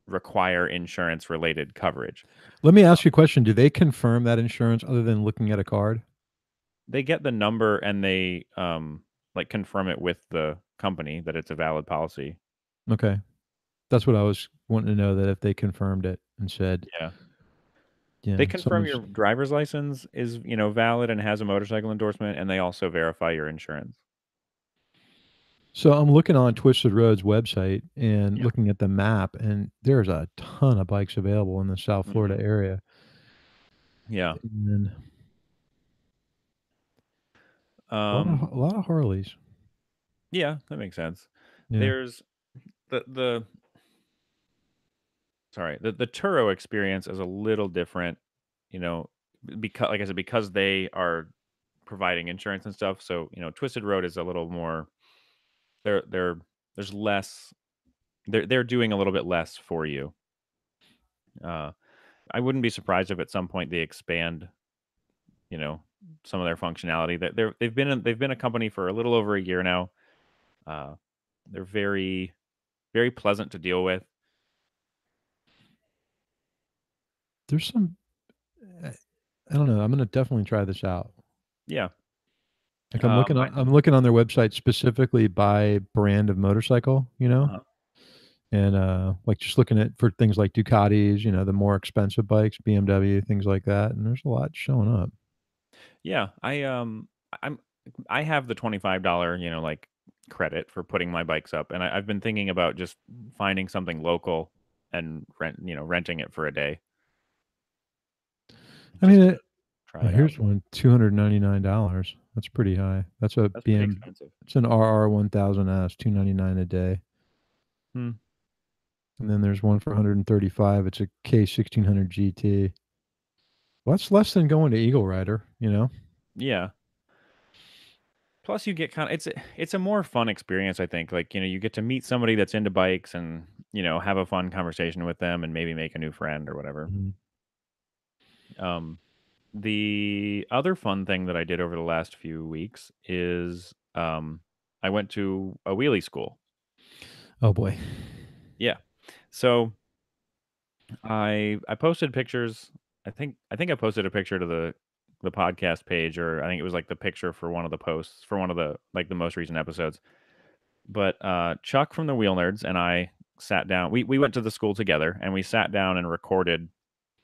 require insurance related coverage. Let me ask you a question. Do they confirm that insurance other than looking at a card? They get the number and they like confirm it with the company that it's a valid policy. Okay. That's what I was wanting to know, that if they confirmed it and said, Yeah. They yeah, confirm someone's your driver's license is, valid and has a motorcycle endorsement, and they also verify your insurance. so I'm looking on Twisted Road's website and Yeah. looking at the map, and there's a ton of bikes available in the South Mhm. Florida area. Yeah. And Um, a lot of Harleys. yeah, that makes sense. Yeah. There's the sorry, the Turo experience is a little different, you know, because like I said, because they are providing insurance and stuff. So, Twisted Road is a little more they're there's less they're doing a little bit less for you. Uh I wouldn't be surprised if at some point they expand, you know, some of their functionality. That they've been a company for a little over a year now. Uh they're very pleasant to deal with. There's some I I don't know, I'm gonna definitely try this out. Yeah. Like, My I'm looking on their website specifically by brand of motorcycle, uh and, like, just looking at for things like Ducatis, the more expensive bikes, BMW, things like that, and there's a lot showing up. Yeah, I'm I have the $25, like credit for putting my bikes up, and I've been thinking about just finding something local and renting it for a day I just mean, to try it out. here's one, $299. That's pretty high. That's a That's pretty BM expensive. it's an RR 1000S, 299 a day. Hmm. and then there's one for 135. It's a K1600 GT. Well, that's less than going to Eagle Rider, you know? Yeah. Plus, you get kind of it's a more fun experience, I think. Like, you get to meet somebody that's into bikes and have a fun conversation with them and maybe make a new friend or whatever. Mhm. Um, the other fun thing that I did over the last few weeks is I went to a wheelie school. Oh boy. Yeah. So I posted pictures. I think I posted a picture to the podcast page, or I think it was like the picture for one of the posts for one of the like the most recent episodes. But Chuck from the Wheel Nerds and I sat down. We went to the school together and we sat down and recorded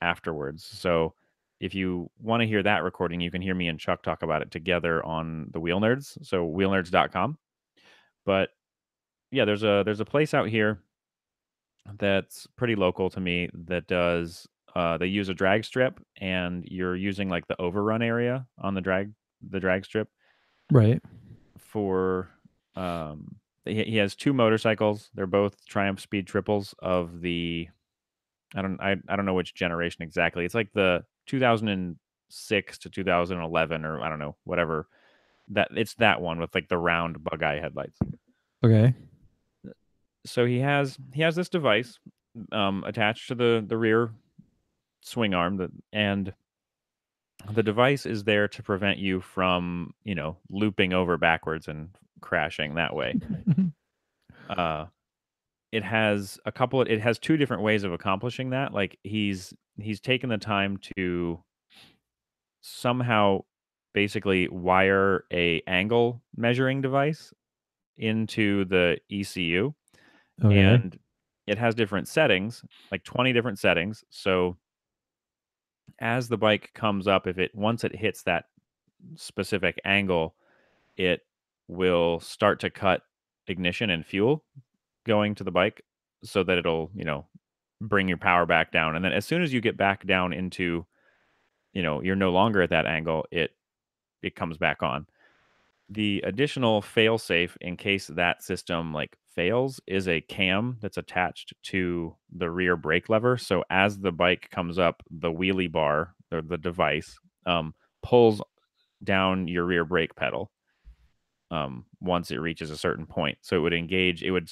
afterwards. So if you want to hear that recording, you can hear me and Chuck talk about it together on the Wheel Nerds. So wheelnerds.com. But yeah, there's a place out here that's pretty local to me that does they use a drag strip and you're using like the overrun area on the drag strip Right. for he has two motorcycles. They're both Triumph Speed triples of the I don't know which generation exactly. It's like the 2006 to 2011 or I don't know, whatever. That it's that one with like the round bug eye headlights. Okay. So he has this device attached to the rear swing arm and the device is there to prevent you from, looping over backwards and crashing that way. Uh it has two different ways of accomplishing that. Like he's taken the time to somehow basically wire a angle measuring device into the ECU Okay. and it has different settings, like 20 different settings. So as the bike comes up, if it once it hits that specific angle, it will start to cut ignition and fuel going to the bike so that it'll, bring your power back down. And then as soon as you get back down into, you're no longer at that angle, it comes back on. The additional fail safe in case that system like fails is a cam that's attached to the rear brake lever. So as the bike comes up, the wheelie bar or the device pulls down your rear brake pedal once it reaches a certain point. So it would engage, it would,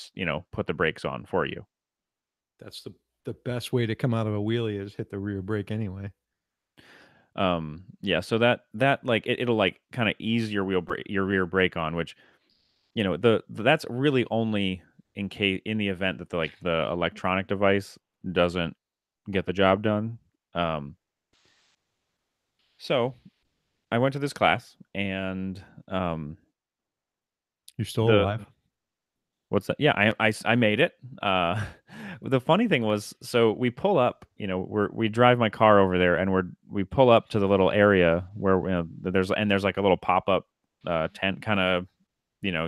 put the brakes on for you. That's the best way to come out of a wheelie is hit the rear brake anyway. Yeah, so that like it'll like kind of ease your rear brake on, which that's really only in the event that the electronic device doesn't get the job done. Um, so I went to this class and You're still the alive. what's that? Yeah, I made it. The funny thing was, so we pull up, we drive my car over there, and we pull up to the little area where there's like a little pop up tent kind of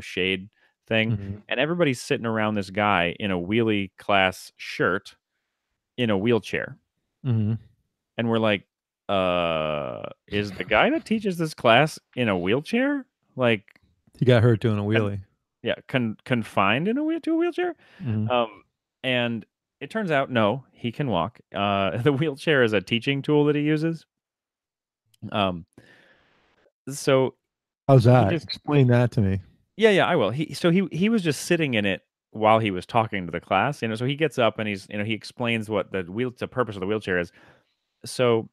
shade thing, Mhm. and everybody's sitting around this guy in a wheelie class shirt in a wheelchair, Mhm. and we're like, is the guy that teaches this class in a wheelchair? Like, He got hurt doing a con- wheelie. yeah, confined in to a wheelchair? Mhm. Um, and it turns out, no, he can walk. The wheelchair is a teaching tool that he uses. Um, so How's he that? just, Explain that to me. yeah, yeah, I will. He was just sitting in it while he was talking to the class. So he gets up and he explains what the purpose of the wheelchair is. So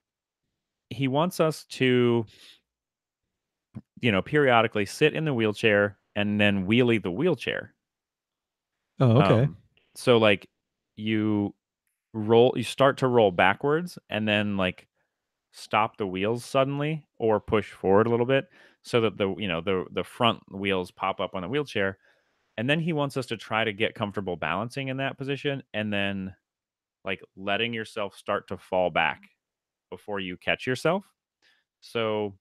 he wants us to, periodically sit in the wheelchair and then wheelie the wheelchair. Oh, okay. Um, so like you you start to roll backwards and then like stop the wheels suddenly or push forward a little bit so that the front wheels pop up on the wheelchair, and then he wants us to try to get comfortable balancing in that position and then like letting yourself start to fall back before you catch yourself. So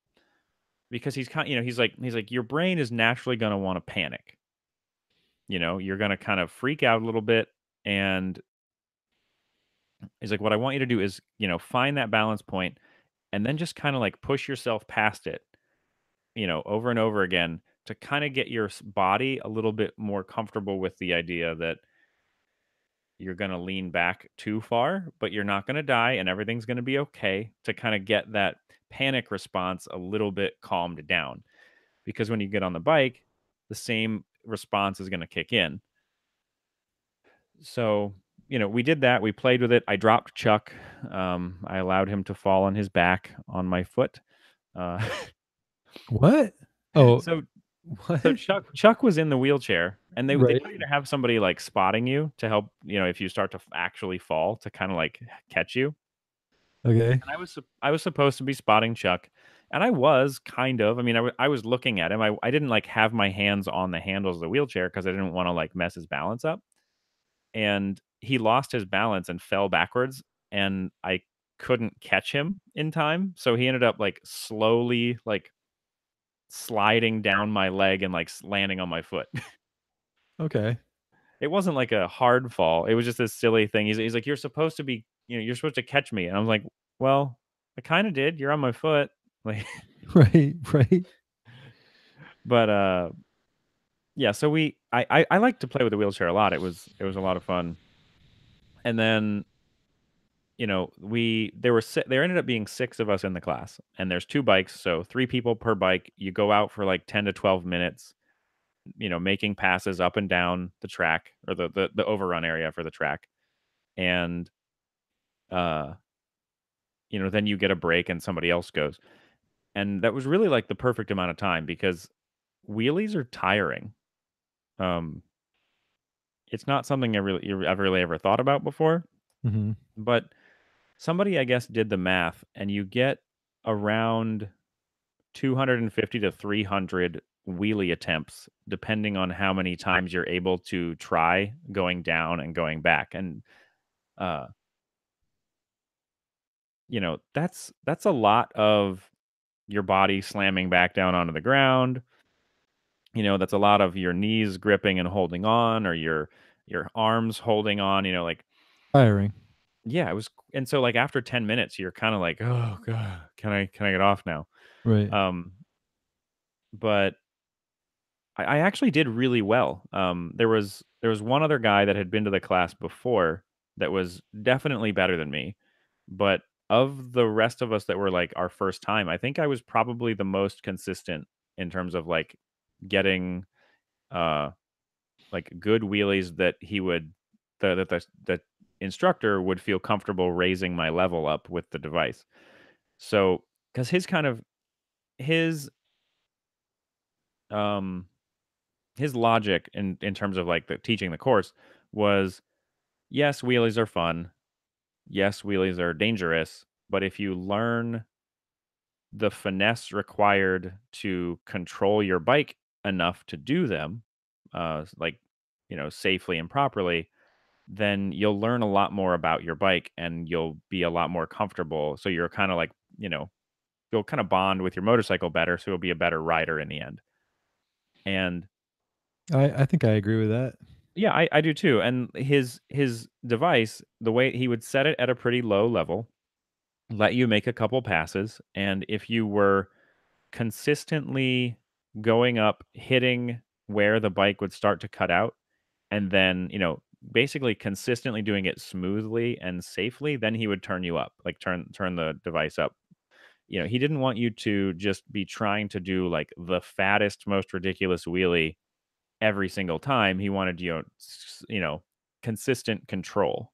because he's like your brain is naturally going to want to panic. You're going to kind of freak out a little bit, and he's like, what I want you to do is find that balance point and then just kind of like push yourself past it, over and over again to kind of get your body a little bit more comfortable with the idea that you're gonna lean back too far, but you're not gonna die and everything's gonna be okay, to kinda get that panic response a little bit calmed down. Because when you get on the bike, the same response is gonna kick in. So, we did that. We played with it. I dropped Chuck. I allowed him to fall on his back on my foot. Uh, What? Oh, so so what? Chuck was in the wheelchair, and they Right. tell you to have somebody like spotting you to help. If you start to actually fall, to kind of like catch you. Okay. And I was supposed to be spotting Chuck, and I was kind of. I mean, I was looking at him. I didn't like have my hands on the handles of the wheelchair because I didn't want to like mess his balance up. And he lost his balance and fell backwards, and I couldn't catch him in time, so he ended up, like, slowly, like, sliding down my leg and, like, landing on my foot. Okay. It wasn't like a hard fall, it was just this silly thing. He's like, "You're supposed to be you're supposed to catch me," and I was like, "Well, I kinda did, you're on my foot." Like, Right, right. but, yeah, so I like to play with the wheelchair a lot. It was a lot of fun, and then there ended up being 6 of us in the class, and there's 2 bikes, so 3 people per bike. You go out for, like, 10 to 12 minutes, making passes up and down the track, or the overrun area for the track, and, uh, then you get a break and somebody else goes, and that was really, like, the perfect amount of time because wheelies are tiring. Um, it's not something I've really ever thought about before, Mhm. but somebody, I guess, did the math, and you get around 250 to 300 wheelie attempts, depending on how many times you're able to try going down and going back. And, uh, that's a lot of your body slamming back down onto the ground. That's a lot of your knees gripping and holding on, or your arms holding on, like, Tiring. yeah, it was. And so, like, after 10 minutes, you're kind of like, oh God, can I get off now? Right. Um, but I actually did really well. There was one other guy that had been to the class before that was definitely better than me, but of the rest of us that were like our first time, I think I was probably the most consistent in terms of like getting uh like good wheelies that he would the instructor would feel comfortable raising my level up with the device. So, cuz his um his logic in terms of like the teaching the course was, yes, wheelies are fun. Yes, wheelies are dangerous, but if you learn the finesse required to control your bike enough to do them, like, safely and properly, then you'll learn a lot more about your bike and you'll be a lot more comfortable. So you're kind of like, you'll kind of bond with your motorcycle better. So you'll be a better rider in the end. And I think I agree with that. yeah, I do too. And his device, the way he would set it at a pretty low level, let you make a couple passes, and if you were consistently going up, hitting where the bike would start to cut out, and then, basically consistently doing it smoothly and safely, then he would turn you up, like turn the device up. He didn't want you to just be trying to do like the fattest, most ridiculous wheelie every single time. He wanted consistent control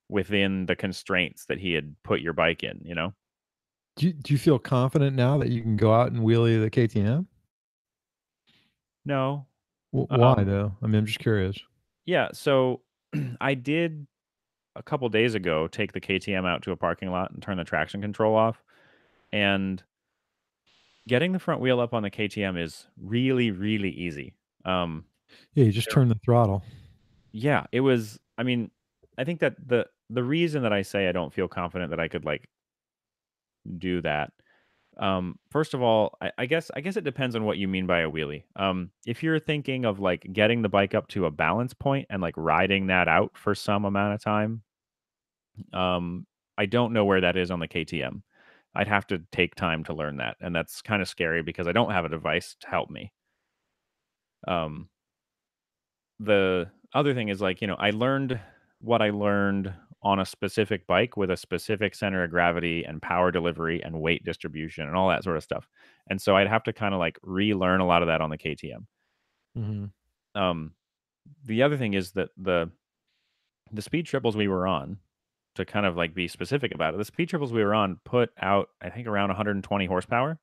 within the constraints that he had put your bike in. Do you feel confident now that you can go out and wheelie the KTM? No. Why though? I mean, I'm just curious. Yeah, so I did a couple days ago take the KTM out to a parking lot and turn the traction control off, and getting the front wheel up on the KTM is really, really easy. Um, Yeah, you just there turn the throttle. Yeah, it was. I mean, I think that the reason that I say I don't feel confident that I could like do that. First of all, I guess it depends on what you mean by a wheelie. If you're thinking of like getting the bike up to a balance point and like riding that out for some amount of time, um, I don't know where that is on the KTM. I'd have to take time to learn that, and that's kind of scary because I don't have a device to help me. Um, the other thing is like, I learned what I learned on a specific bike with a specific center of gravity and power delivery and weight distribution and all that sort of stuff. And so I'd have to kind of like relearn a lot of that on the KTM. Mhm. Um, the other thing is that the speed triples we were on, to kind of like be specific about it, the speed triples we were on put out I think around 120 horsepower.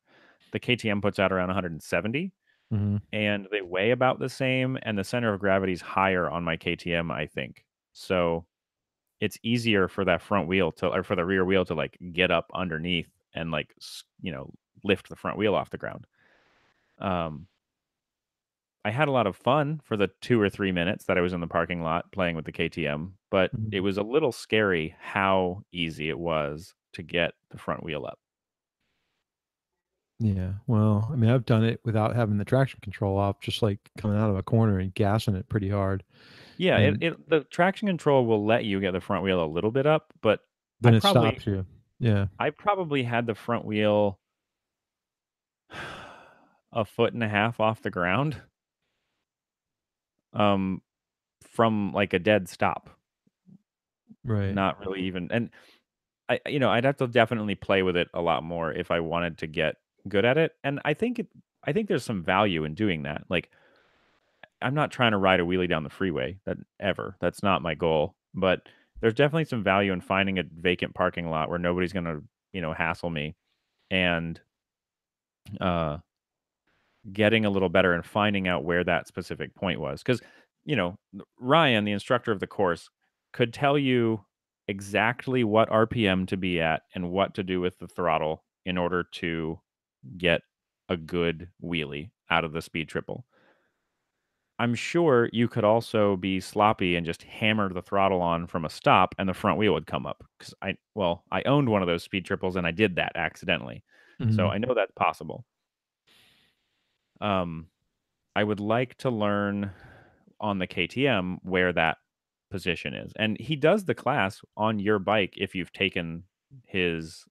The KTM puts out around 170, Mhm. and they weigh about the same, and the center of gravity is higher on my KTM, I think. So it's easier for that front wheel to or for the rear wheel to like get up underneath and like lift the front wheel off the ground. Um, I had a lot of fun for the 2 or 3 minutes that I was in the parking lot playing with the KTM, but it Mhm. was a little scary how easy it was to get the front wheel up. Yeah. Well, I mean, I've done it without having the traction control off, just like coming out of a corner and gassing it pretty hard, Yeah, it, and it the traction control will let you get the front wheel a little bit up, but I then it probably stops you. Yeah. I probably had the front wheel a foot and a half off the ground, um, from like a dead stop. Right. Not really even, and I'd have to definitely play with it a lot more if I wanted to get good at it, and I think there's some value in doing that. Like, I'm not trying to ride a wheelie down the freeway, that's not my goal, but there's definitely some value in finding a vacant parking lot where nobody's gonna, hassle me, and, uh, getting a little better and finding out where that specific point was. Because Ryan, the instructor of the course, could tell you exactly what RPM to be at and what to do with the throttle in order to get a good wheelie out of the speed triple. I'm sure you could also be sloppy and just hammer the throttle on from a stop and the front wheel would come up. Because I owned one of those speed triples and I did that accidentally. So Mhm. I know that's possible. Um, I would like to learn on the KTM where that position is. And he does the class on your bike if you've taken his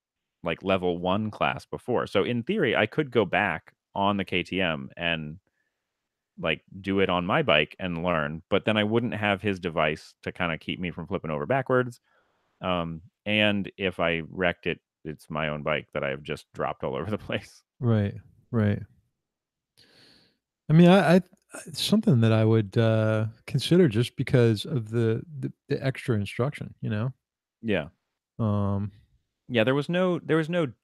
like level 1 class before. So in theory, I could go back on the KTM and like do it on my bike and learn, but then I wouldn't have his device to kind of keep me from flipping over backwards. And if I wrecked it, it's my own bike that I've just dropped all over the place. Right. Right. I mean, I it's something that I would, consider just because of the extra instruction, you know? Yeah. Um, Yeah, there was no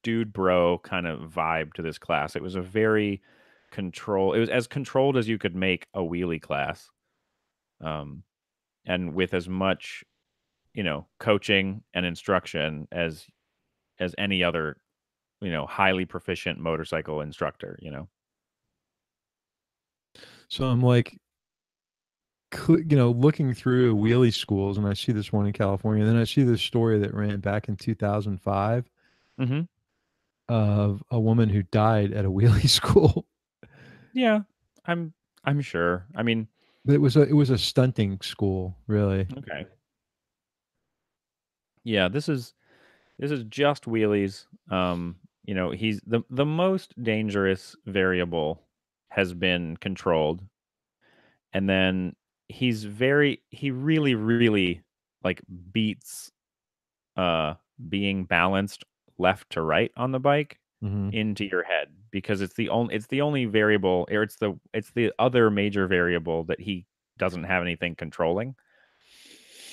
dude bro kind of vibe to this class. It was a very it was as controlled as you could make a wheelie class. Um, and with as much, coaching and instruction as any other, highly proficient motorcycle instructor. so I'm like, looking through wheelie schools, and I see this one in California, and then I see this story that ran back in 2005 Mhm. of a woman who died at a wheelie school. Yeah. I'm I'm sure. I mean, But it was a stunting school, really. okay. Yeah, this is just wheelies. He's the most dangerous variable has been controlled, and then he really, really like beats uh being balanced left to right on the bike Mhm. into your head because it's the only variable, or it's the other major variable that he doesn't have anything controlling.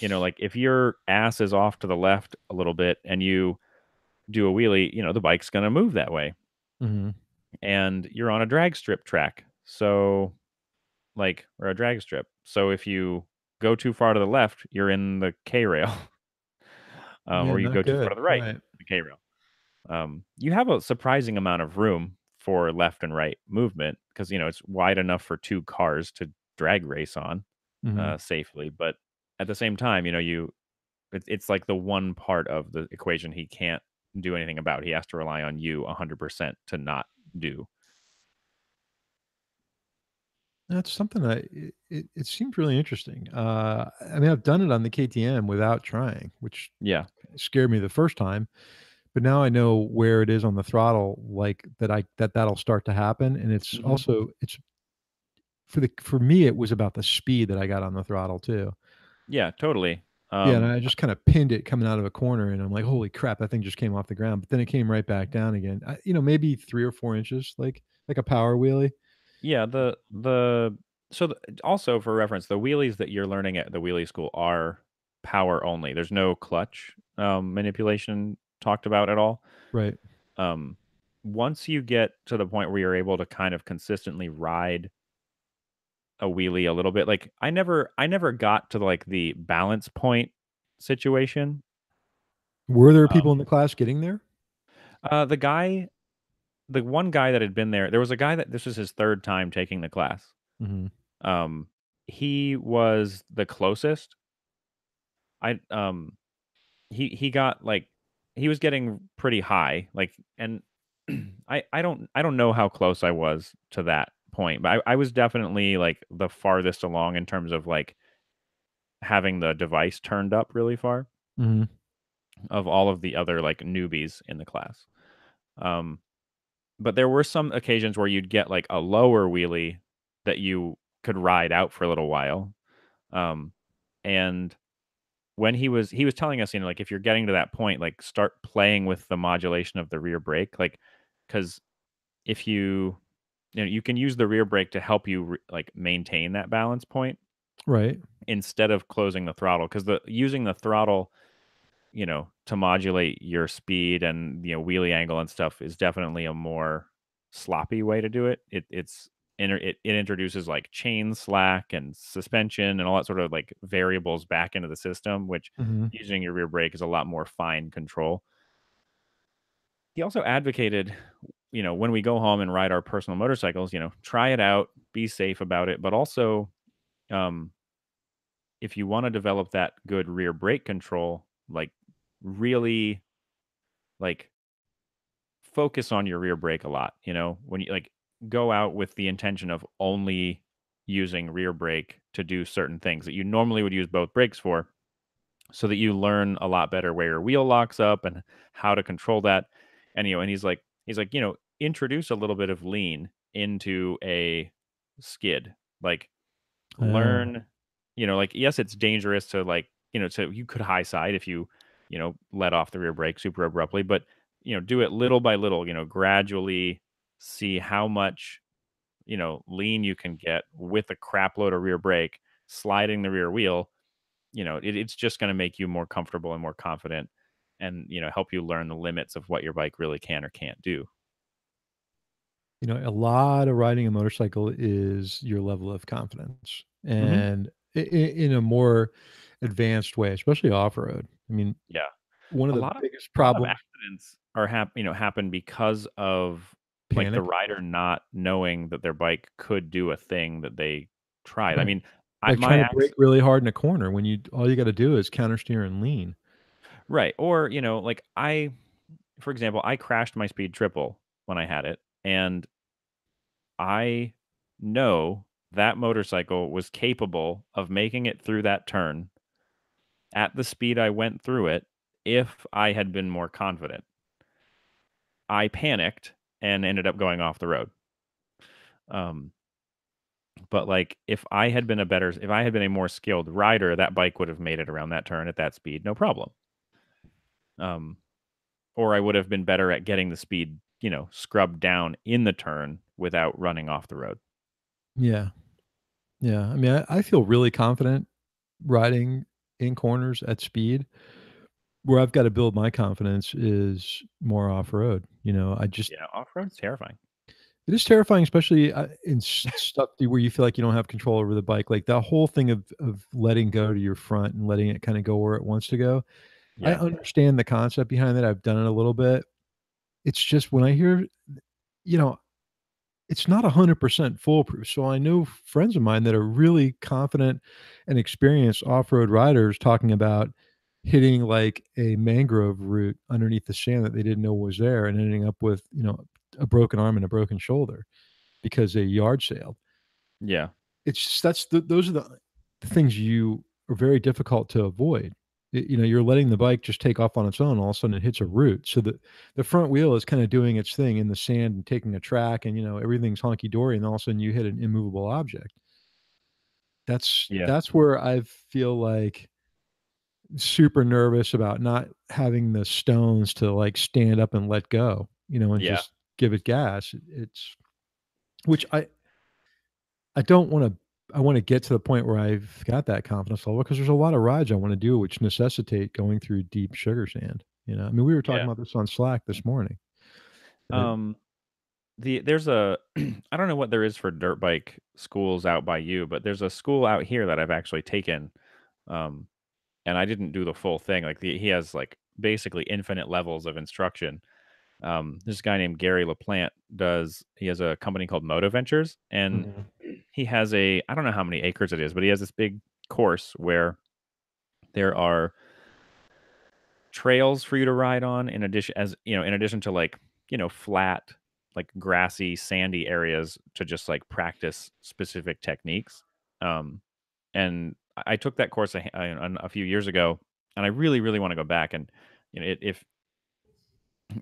Like if your ass is off to the left a little bit and you do a wheelie, the bike's going to move that way. Mhm. And you're on a drag strip track. So, or a drag strip. So if you go too far to the left, you're in the K rail, Yeah, or you not go too far to good. the right, Right. the K rail. You have a surprising amount of room for left and right movement because, it's wide enough for two cars to drag race on Mhm. safely. But at the same time, it's like the one part of the equation he can't do anything about. He has to rely on you 100% to not do. That's something it seems really interesting. I mean, I've done it on the KTM without trying, which Yeah. scared me the first time, but now I know where it is on the throttle, like, that'll start to happen, and it's Mhm. also it's for me, it was about the speed that I got on the throttle too. Yeah, totally. Yeah, and Um, I just kinda pinned it coming out of a corner, and I'm like, "Holy crap, that thing just came off the ground," but then it came right back down again. Maybe 3 or 4 inches, like a power wheelie. yeah, the so the also for reference, the wheelies that you're learning at the wheelie school are power only. There's no clutch, manipulation talked about at all. Right. Um, Once you get to the point where you're able to kind of consistently ride a wheelie a little bit, like, I never got to, like, the balance point situation. Were there Um, people in the class getting there? the guy the one guy that had been there was a guy that this was his 3rd time taking the class. Mhm. Um, he was the closest. I he got, like, he was getting pretty high, like, and I don't know how close I was to that point, but I was definitely, like, the farthest along in terms of, like, having the device turned up really far Mhm. of all of the other, like, newbies in the class. Um, but there were some occasions where you'd get, like, a lower wheelie that you could ride out for a little while. And when he was telling us, like, if you're getting to that point, like, start playing with the modulation of the rear brake, like, because if you can use the rear brake to help you like maintain that balance point Right. instead of closing the throttle, because the using the throttle, to modulate your speed and wheelie angle and stuff is definitely a more sloppy way to do it. It introduces like chain slack and suspension and all that sort of like variables back into the system, which Mhm. using your rear brake is a lot more fine control. He also advocated, when we go home and ride our personal motorcycles, try it out, be safe about it, but also, um, if you want to develop that good rear brake control, like really like focus on your rear brake a lot, when you like go out with the intention of only using rear brake to do certain things that you normally would use both brakes for, so that you learn a lot better where your wheel locks up and how to control that. And he's like, introduce a little bit of lean into a skid. Like Oh. learn, like yes, it's dangerous to like, so you could high side if you, let off the rear brake super abruptly, but do it little by little, gradually see how much, lean you can get with a crap load of rear brake, sliding the rear wheel. It's just going to make you more comfortable and more confident and, help you learn the limits of what your bike really can or can't do. A lot of riding a motorcycle is your level of confidence, Hmm. and in a more advanced way, especially off-road. Yeah. One of A the lot of biggest a lot of problems. accidents are happen because of like the Panic. rider not knowing that their bike could do a thing that they tried. I Right. mean, Like my trying to brake accident, really hard in a corner when you all you gotta do is counter steer and lean. right? Or like for example, I crashed my speed triple when I had it, and I know that motorcycle was capable of making it through that turn at the speed I went through it if I had been more confident. I panicked and ended up going off the road. Um, but like if I had been a more skilled rider, that bike would have made it around that turn at that speed, no problem. Um, or I would have been better at getting the speed, scrubbed down in the turn without running off the road. Yeah. Yeah. I feel really confident riding in corners at speed. Where I've gotta build my confidence is more off-road. I just Yeah, off road's terrifying. it is terrifying, especially, in stuff where you feel like you don't have control over the bike, like, that whole thing of letting go to your front and letting it kinda go where it wants to go. I Yeah, understand the concept behind it, I've done it a little bit. It's just when I hear you know, it's not 100% foolproof, so I know friends of mine that are really confident and experienced off-road riders talking about hitting, like, a mangrove root underneath the sand that they didn't know was there and ending up with, a broken arm and a broken shoulder because they yard sailed. yeah, It's just those are the things you are very difficult to avoid. You're letting the bike just take off on its own, all of a sudden it hits a root, so the front wheel is kinda doing its thing in the sand and taking a track and, everything's hunky dory, and all of a sudden you hit an immovable object. That's yeah, that's where I feel like super nervous about not having the stones to like stand up and let go, and Yeah. just give it gas. It's which I don't want to. I want to get to the point where I've got that confidence level because there's a lot of rides I want to do which necessitate going through deep sugar sand. I mean, we were talking Yeah. about this on Slack this morning. That Um, there's a I don't know what there is for dirt bike schools out by you, but there's a school out here that I've actually taken, um, and I didn't do the full thing. Like he has like basically infinite levels of instruction. This guy named Gary LaPlante he has a company called Moto Ventures, and Mhm. he has I don't know how many acres it is, but he has this big course where there are trails for you to ride on in addition to like, flat, like grassy, sandy areas to just like practice specific techniques. Um, and I took that course a few years ago, and I really, really want to go back. And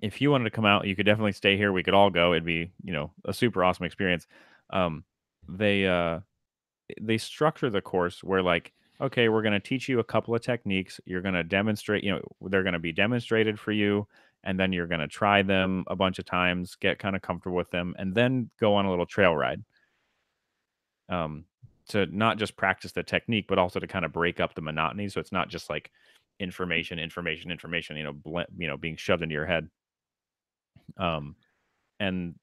if you wanted to come out, you could definitely stay here. We could all go. It'd be a super awesome experience. Um, they they structure the course where like, okay, we're going to teach you a couple of techniques, you're going to demonstrate, they're going to be demonstrated for you, and then you're going to try them a bunch of times, get kind of comfortable with them, and then go on a little trail ride, um, to not just practice the technique but also to kind of break up the monotony, so it's not just like information, information, information, being shoved into your head. Um, and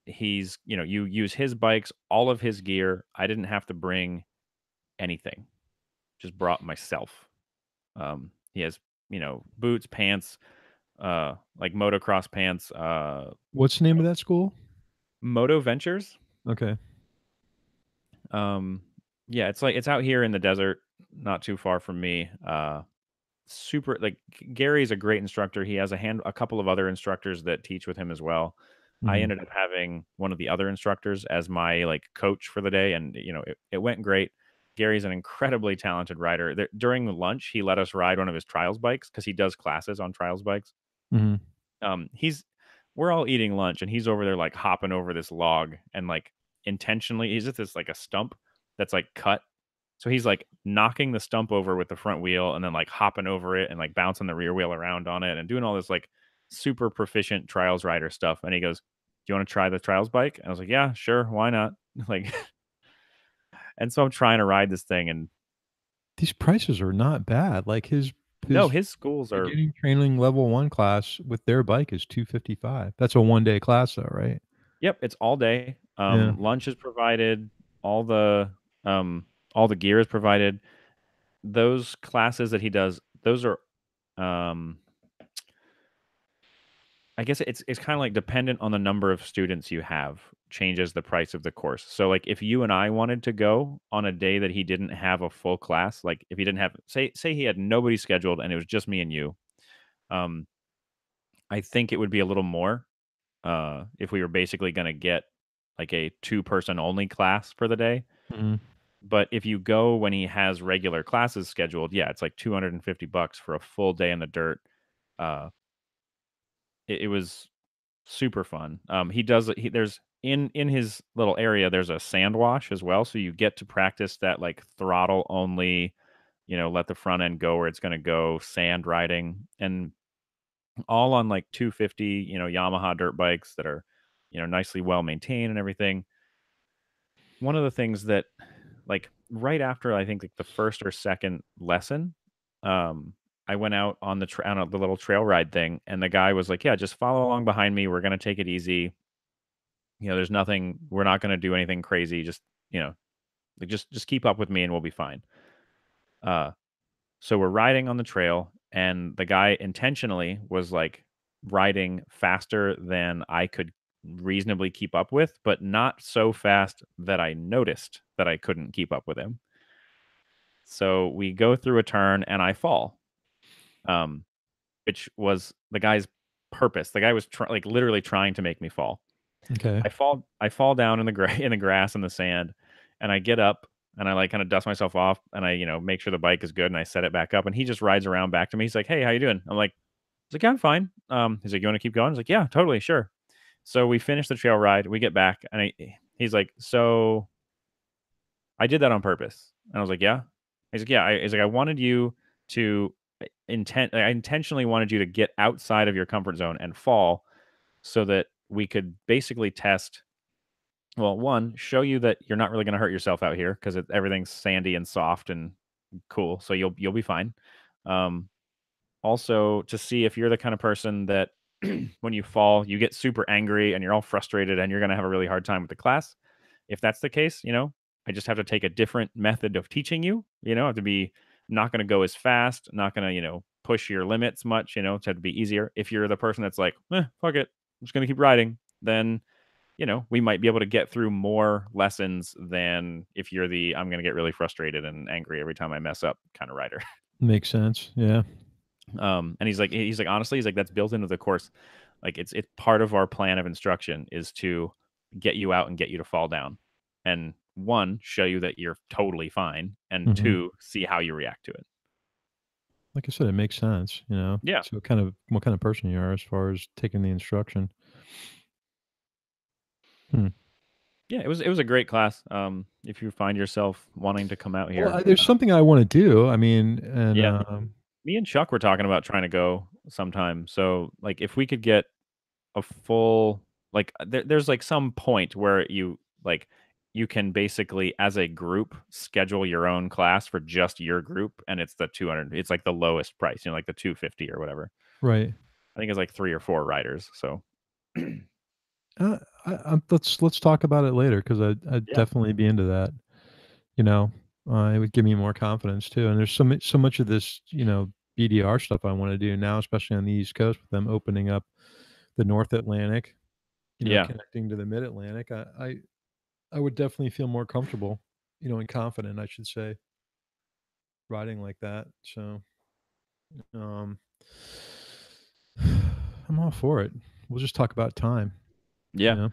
you use his bikes, all of his gear. I didn't have to bring anything, just brought myself. He has, boots, pants, like motocross pants, What's the name of that school? Moto Ventures. Okay. Um, yeah, it's out here in the desert, not too far from me. Super like Gary's a great instructor. He has a couple of other instructors that teach with him as well. I Mhm. ended up having one of the other instructors as my like coach for the day, and it went great. Gary's an incredibly talented rider. During the lunch, he let us ride one of his trials bikes because he does classes on trials bikes. Mhm. He's We're all eating lunch, and he's over there like hopping over this log and like intentionally he's at this like a stump that's like cut, so he's like knocking the stump over with the front wheel and then like hopping over it and like bouncing the rear wheel around on it and doing all this like super proficient trials rider stuff. And he goes, "Do you want to try the trials bike?" And I was like, "Yeah, sure, why not?" Like, and so I'm trying to ride this thing, and These prices are not bad. Like no, his his schools are. beginning training level 1 class with their bike is 255. That's a one-day class though, right? Yep, it's all day. Yeah. Lunch is provided. All the um, all the gear is provided. Those classes that he does, those are, um, I guess it's kind of like dependent on the number of students you have, changes the price of the course. So like if you and I wanted to go on a day that he didn't have a full class, like if he didn't have say he had nobody scheduled and it was just me and you, um, I think it would be a little more, if we were basically going to get like a two-person only class for the day. Mhm. But if you go when he has regular classes scheduled, yeah, it's like $250 for a full day in the dirt. Uh, it was super fun. He does there's in his little area, there's a sand wash as well, so you get to practice that like throttle only, let the front end go where it's going to go, sand riding, and all on like 250, Yamaha dirt bikes that are, nicely well maintained and everything. One of the things that, like, right after I think like the first or second lesson, um, I went out on on the little trail ride thing, and the guy was like, "Yeah, just follow along behind me. We're gonna take it easy. There's nothing. We're not gonna do anything crazy. Just like just keep up with me, and we'll be fine." Uh, so we're riding on the trail, and the guy intentionally was like riding faster than I could reasonably keep up with, but not so fast that I noticed that I couldn't keep up with him. So we go through a turn and I fall, um, which was the guy's purpose. The guy was like literally trying to make me fall. Okay. I fall down in the in the grass and the sand, and I get up and I like kind of dust myself off and I make sure the bike is good and I set it back up and he just rides around back to me. He's like, "Hey, how you doing?" He's like, "Yeah, I'm fine." He's like, "You want to keep going?" I was like, "Yeah, totally, sure." So we finish the trail ride. We get back and he's like, "So I did that on purpose." And I was like, "Yeah." He's like, "Yeah." He's like, "I wanted you to I intentionally wanted you to get outside of your comfort zone and fall so that we could basically test, well, one, show you that you're not really going to hurt yourself out here because everything's sandy and soft and cool, so you'll be fine. Um, Also, to see if you're the kind of person that when you fall, you get super angry and you're all frustrated and you're going to have a really hard time with the class. If that's the case, I just have to take a different method of teaching you. I have to be not going to go as fast, not going to, push your limits much, to have to be easier. If you're the person that's like, fuck it, I'm just going to keep riding, then, we might be able to get through more lessons than if you're the I'm going to get really frustrated and angry every time I mess up kind of rider. Makes sense. Yeah. And he's like, honestly, he's like, that's built into the course. Like it's part of our plan of instruction is to get you out and get you to fall down. And one, show you that you're totally fine. And Mhm. two, see how you react to it. Like I said, it makes sense, Yeah. so what kind of person you are as far as taking the instruction. Hmm. Yeah. It was a great class. If you find yourself wanting to come out Well, here, there's something I wanna do, I mean, and, yeah, me and Chuck were talking about trying to go sometime. So like if we could get a full there's like some point where you can basically as a group schedule your own class for just your group and it's the 200, it's like the lowest price, like the 250 or whatever. right. I think it's like 3 or 4 riders, so Let's talk about it later because I'd yeah. definitely be into that, you know? It would give me more confidence too, and there's so much of this, BDR stuff I wanna do now, especially on the East Coast with them opening up the North Atlantic, Yeah. connecting to the Mid Atlantic. I would definitely feel more comfortable, and confident, I should say, riding like that. So, um, I'm all for it. We'll just talk about time, you Yeah. know?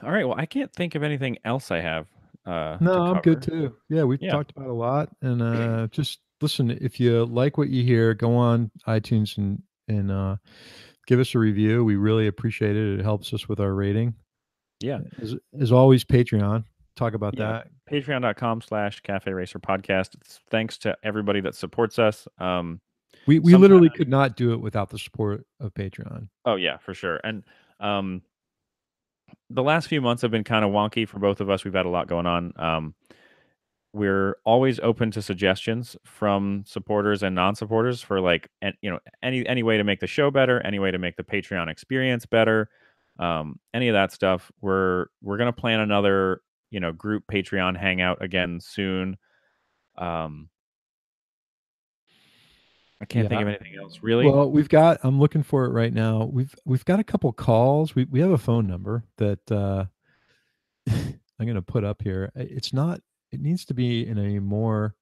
All right, well, I can't think of anything else I have to No, I'm good cover. too. Yeah, we've Yeah. talked about a lot, and just listen. If you like what you hear, go on iTunes and give us a review. We really appreciate it. It helps us with our rating. Yeah. As always, Patreon. Talk about Yeah. that. Patreon.com/Cafe Racer Podcast. It's thanks to everybody that supports us. We Sometimes, literally could not do it without the support of Patreon. oh yeah, for sure. And um the last few months have been kind of wonky for both of us. We've had a lot going on. We're always open to suggestions from supporters and non-supporters for any way to make the show better, any way to make the Patreon experience better, any of that stuff. We're gonna plan another group Patreon hangout again soon. Um, I can't think Yeah. of anything else really. Well, I'm looking for it right now. We've got a couple calls. We have a phone number that I'm gonna put up here. It's not it needs to be in a more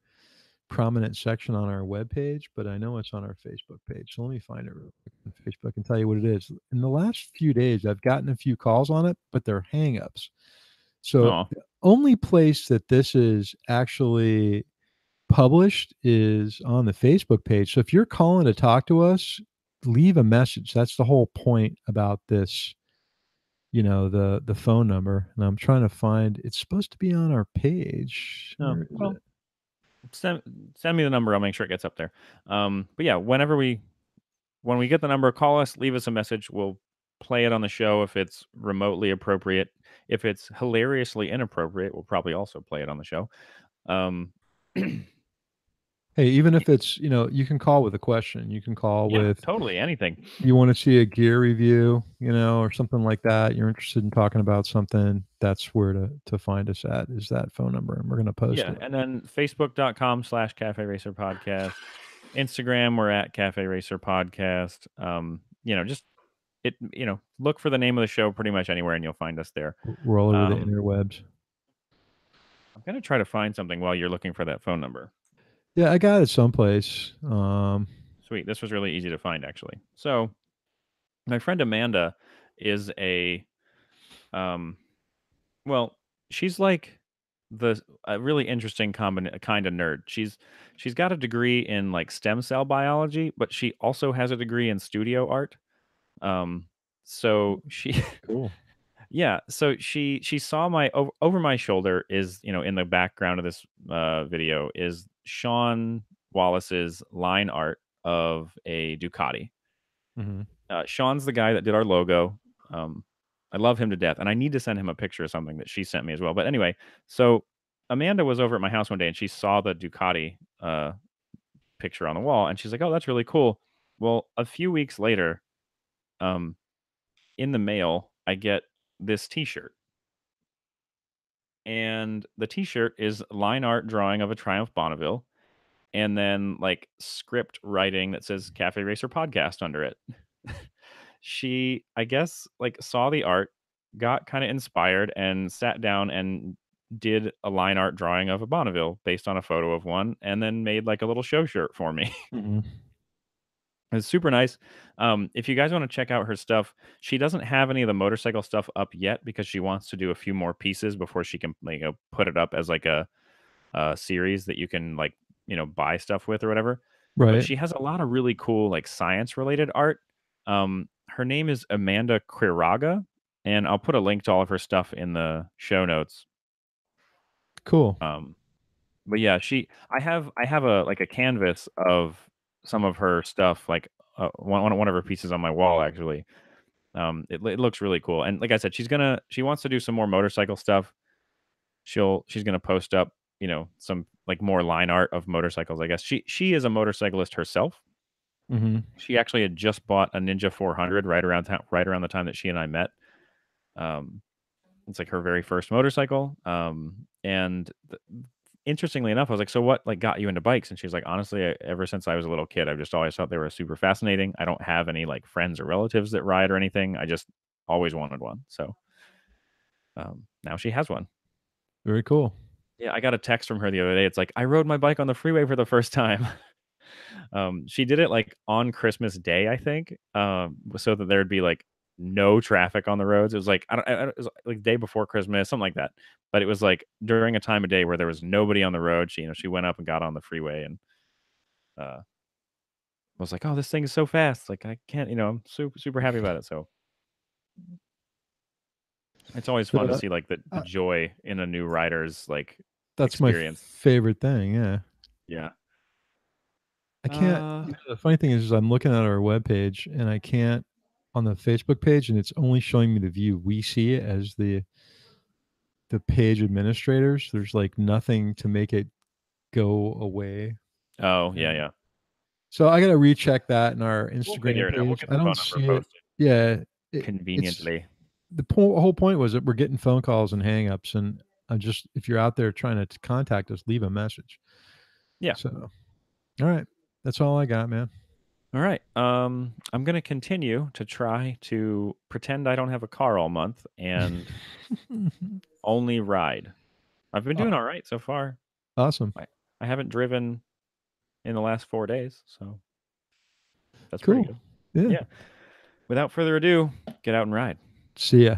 prominent section on our webpage, but I know it's on our Facebook page. So let me find it real quick on Facebook and tell you what it is. In the last few days, I've gotten a few calls on it, but they're hangups. So Oh the only place that this is actually published is on the Facebook page. So if you're calling to talk to us, leave a message. That's the whole point about this, the phone number. And I'm trying to find it's supposed to be on our page. no. Where is Well, it? send send me the number. I'll make sure it gets up there. But yeah, when we get the number, call us, leave us a message. We'll play it on the show if it's remotely appropriate. If it's hilariously inappropriate, we'll probably also play it on the show. Um, Hey, even if it's, you can call with a question. You can call yeah, with totally. Anything. you want to see a gear review, or something like that. You're interested in talking about something. That's where to find us at is that phone number, and we're going to post Yeah. it. And then Facebook.com/Cafe Racer Podcast. Instagram, we're at Cafe Racer Podcast. Just look for the name of the show pretty much anywhere and you'll find us there. We're all over the Um, interwebs. I'm going to try to find something while you're looking for that phone number. Yeah, I got it someplace. Sweet. This was really easy to find, actually. So, my friend Amanda is um, well, she's like a really interesting kind of nerd. She's got a degree in like stem cell biology, but she also has a degree in studio art. Um, so she Cool. Yeah, so she saw my over my shoulder is, in the background of this video is Sean Wallace's line art of a Ducati. Mhm. Sean's the guy that did our logo. Um, I love him to death, and I need to send him a picture of something that she sent me as well. But anyway, so Amanda was over at my house one day, and she saw the Ducati picture on the wall, and she's like, "Oh, that's really cool." Well, a few weeks later, um, in the mail, I get this T-shirt, and the T-shirt is line art drawing of a Triumph Bonneville, and then like script writing that says Cafe Racer Podcast under it. She, I guess, like saw the art, got kind of inspired, and sat down and did a line art drawing of a Bonneville based on a photo of one, and then made like a little show shirt for me. Mhm. It's super nice. If you guys want to check out her stuff, she doesn't have any of the motorcycle stuff up yet because she wants to do a few more pieces before she can like put it up as like a series that you can like buy stuff with or whatever. But Right. she has a lot of really cool like science related art. Her name is Amanda Quiraga, and I'll put a link to all of her stuff in the show notes. Cool. Um, but yeah, I have a like a canvas of some of her stuff, like one of her pieces on my wall actually. It looks really cool, and like I said, she wants to do some more motorcycle stuff. She's gonna post up, some like more line art of motorcycles. I guess she is a motorcyclist herself. Mhm. She actually had just bought a Ninja 400 right around the time that she and I met. Um, it's like her very first motorcycle. And interestingly enough, I was like, "So what like got you into bikes?" And she's like, "Honestly, ever since I was a little kid, I've just always thought they were super fascinating. I don't have any like friends or relatives that ride or anything. I just always wanted one." So now she has one. Very cool. Yeah, I got a text from her the other day. It's like, "I rode my bike on the freeway for the first time." She did it like on Christmas Day, I think, so that there'd be like no traffic on the roads. It was like it was like day before Christmas, something like that. But it was like during a time of day where there was nobody on the road. She went up and got on the freeway and uh, was like, "Oh, this thing is so fast! Like I can't, I'm super happy about it." So it's always fun to The see like the uh, joy in a new rider's like that's my experience. favorite thing, yeah. Yeah. I can't Uh the funny thing is I'm looking at our webpage, and I can't on the Facebook page, and it's only showing me the view we see as the page administrators. There's, like, nothing to make it go away, oh yeah, and yeah. so I gotta recheck that in our We'll Instagram figure it out. We'll page. get I the don't phone number see it. posted Yeah, it's conveniently. the whole point was that we're getting phone calls and hangups, and I just if you're out there trying to contact us, leave a message. Yeah. So, alright. That's all I got, man. All right. I'm gonna continue to try to pretend I don't have a car all month and only ride. I've been Aw doing all right so far. awesome. I haven't driven in the last 4 days, so that's pretty Cool. good. Yeah. Yeah. Without further ado, get out and ride. See ya.